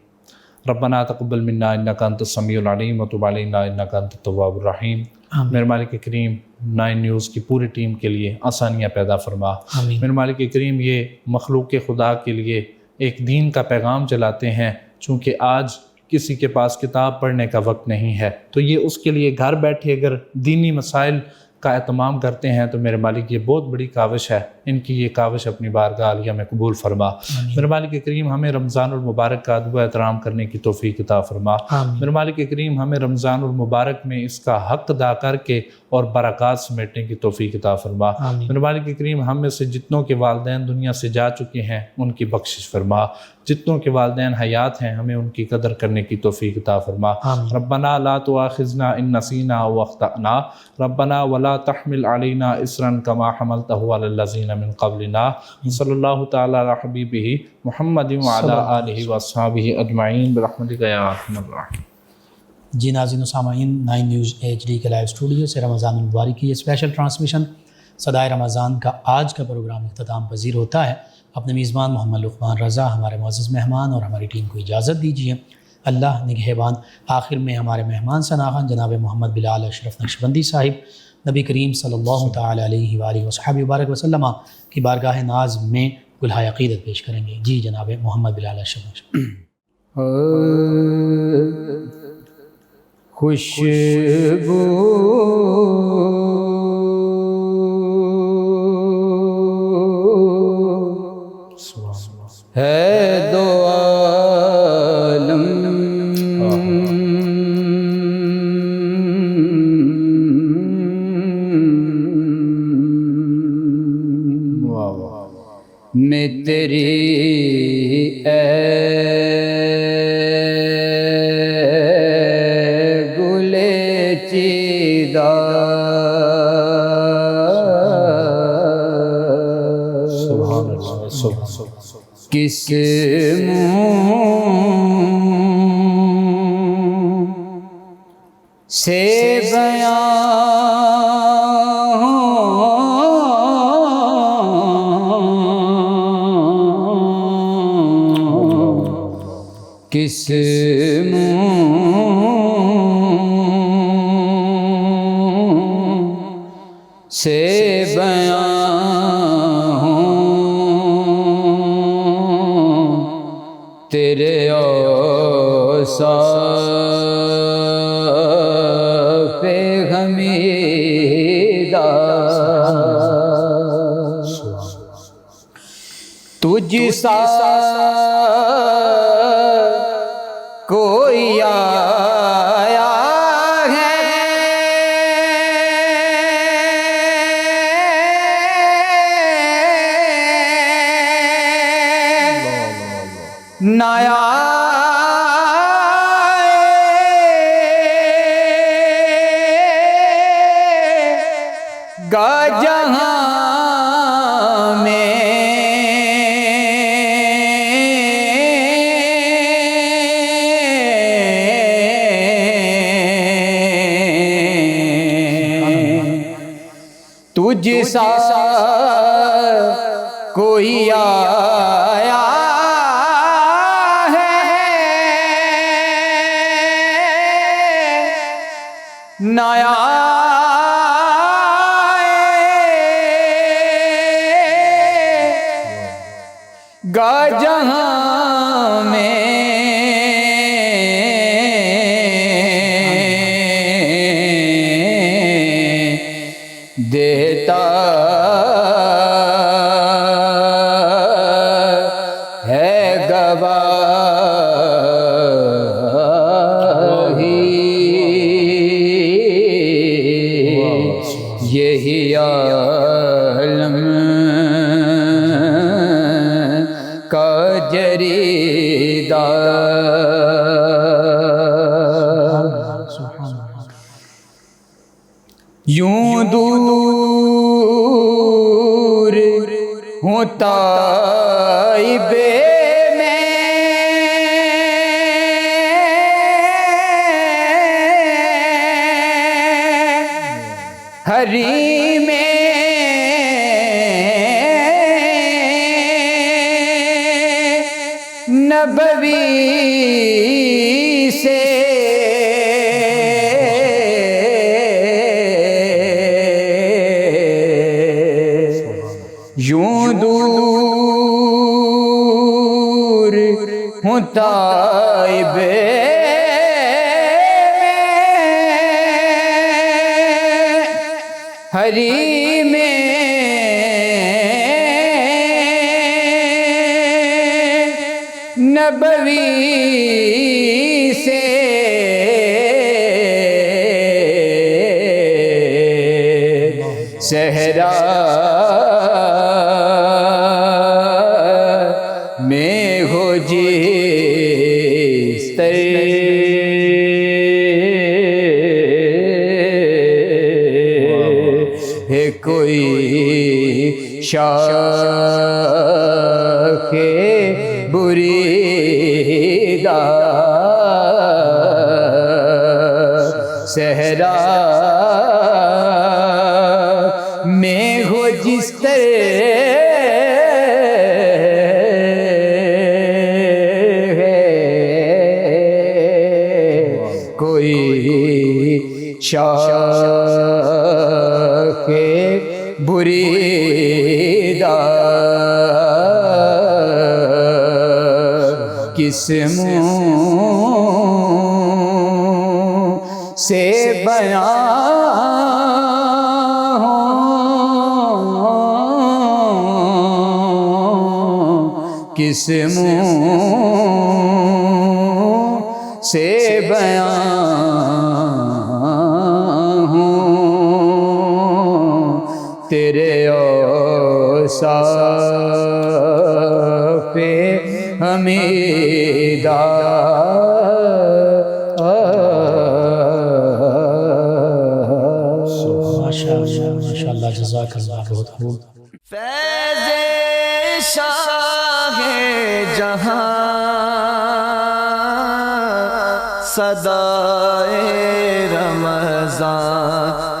ربنا تقبل منا انک انت السمیع العلیم وتب علینا انک انت التواب الرحیم۔ میرے مالک کریم 9 نیوز کی پوری ٹیم کے لیے آسانیاں پیدا فرما۔ میرے مالک کریم یہ مخلوق خدا کے لیے ایک دین کا پیغام چلاتے ہیں، چونکہ آج کسی کے پاس کتاب پڑھنے کا وقت نہیں ہے، تو یہ اس کے لیے گھر بیٹھے اگر دینی مسائل کا اہتمام کرتے ہیں تو میرے مالک یہ بہت بڑی کاوش ہے، ان کی یہ کاوش اپنی بارگاہ عالیہ میں قبول فرما۔ میرے مالک کریم ہمیں رمضان المبارک کا ادب و احترام کرنے کی توفیق عطا فرما۔ میرے مالک کریم ہمیں رمضان المبارک میں اس کا حق ادا کر کے اور برکات سمیٹنے کی توفیق عطا فرما۔ میرے مالک کریم ہم میں سے جتنوں کے والدین دنیا سے جا چکے ہیں ان کی بخشش فرما، جتنوں کے والدین حیات ہیں ہمیں ان کی قدر کرنے کی توفیق عطا فرما۔ ربنا لا تؤاخذنا ان نسینا او اخطأنا ربنا ولا تحمل علینا اصرا کما حملته علی الذین من قبلنا صلی اللہ تعالی علی حبیبہ محمد وعلی آلہ واصحابہ اجمعین برحمتک یا ارحم الراحمین۔ جی ناظرین و سامعین، 9 نیوز HD کے لائیو اسٹوڈیو سے رمضان المبارک کی یہ اسپیشل ٹرانسمیشن صدائے رمضان کا آج کا پروگرام اختتام پذیر ہوتا ہے۔ اپنے میزبان محمد لقمان رضا، ہمارے معزز مہمان اور ہماری ٹیم کو اجازت دیجیے۔ اللہ نگہبان۔ آخر میں ہمارے مہمان ثناخوان جناب محمد بلال اشرف نقشبندی صاحب نبی کریم صلی اللہ تعالی علیہ وآلہ وصحبہ وبارک وسلم کی بارگاہ ناز میں کلہائے عقیدت پیش کریں گے۔ جی جناب محمد بلال اشرف نقشبندی۔ خوشبو ہے دو عالم میں تیری کس منہ سے بیان کس منہ سے بیان تیرے اوصاف حمیدہ تجھ سا کوئی آیا ہے نیا گا جہاں میں تجھ سا کوئی آیا ہے نیا گا جہاں میں دیتا ہے گواہی یہی عالم کا جریدہ یوں دور ہوں طائب میں حریم نبوی سے یوں دور ہوں طائب حریم نبوی سے صحرا میں ہو جس طرح ہے کوئی شاخ بریدہ صحرا میں ہو جس طرح کوئی شاخ بریدہ کس منہ سے بیان کس منہ سے بیان تیرے اوصاف حمیدہ ماشاءاللہ جزاک اللہ بہت خوب. فیض شاہ جہاں صدائے رمضان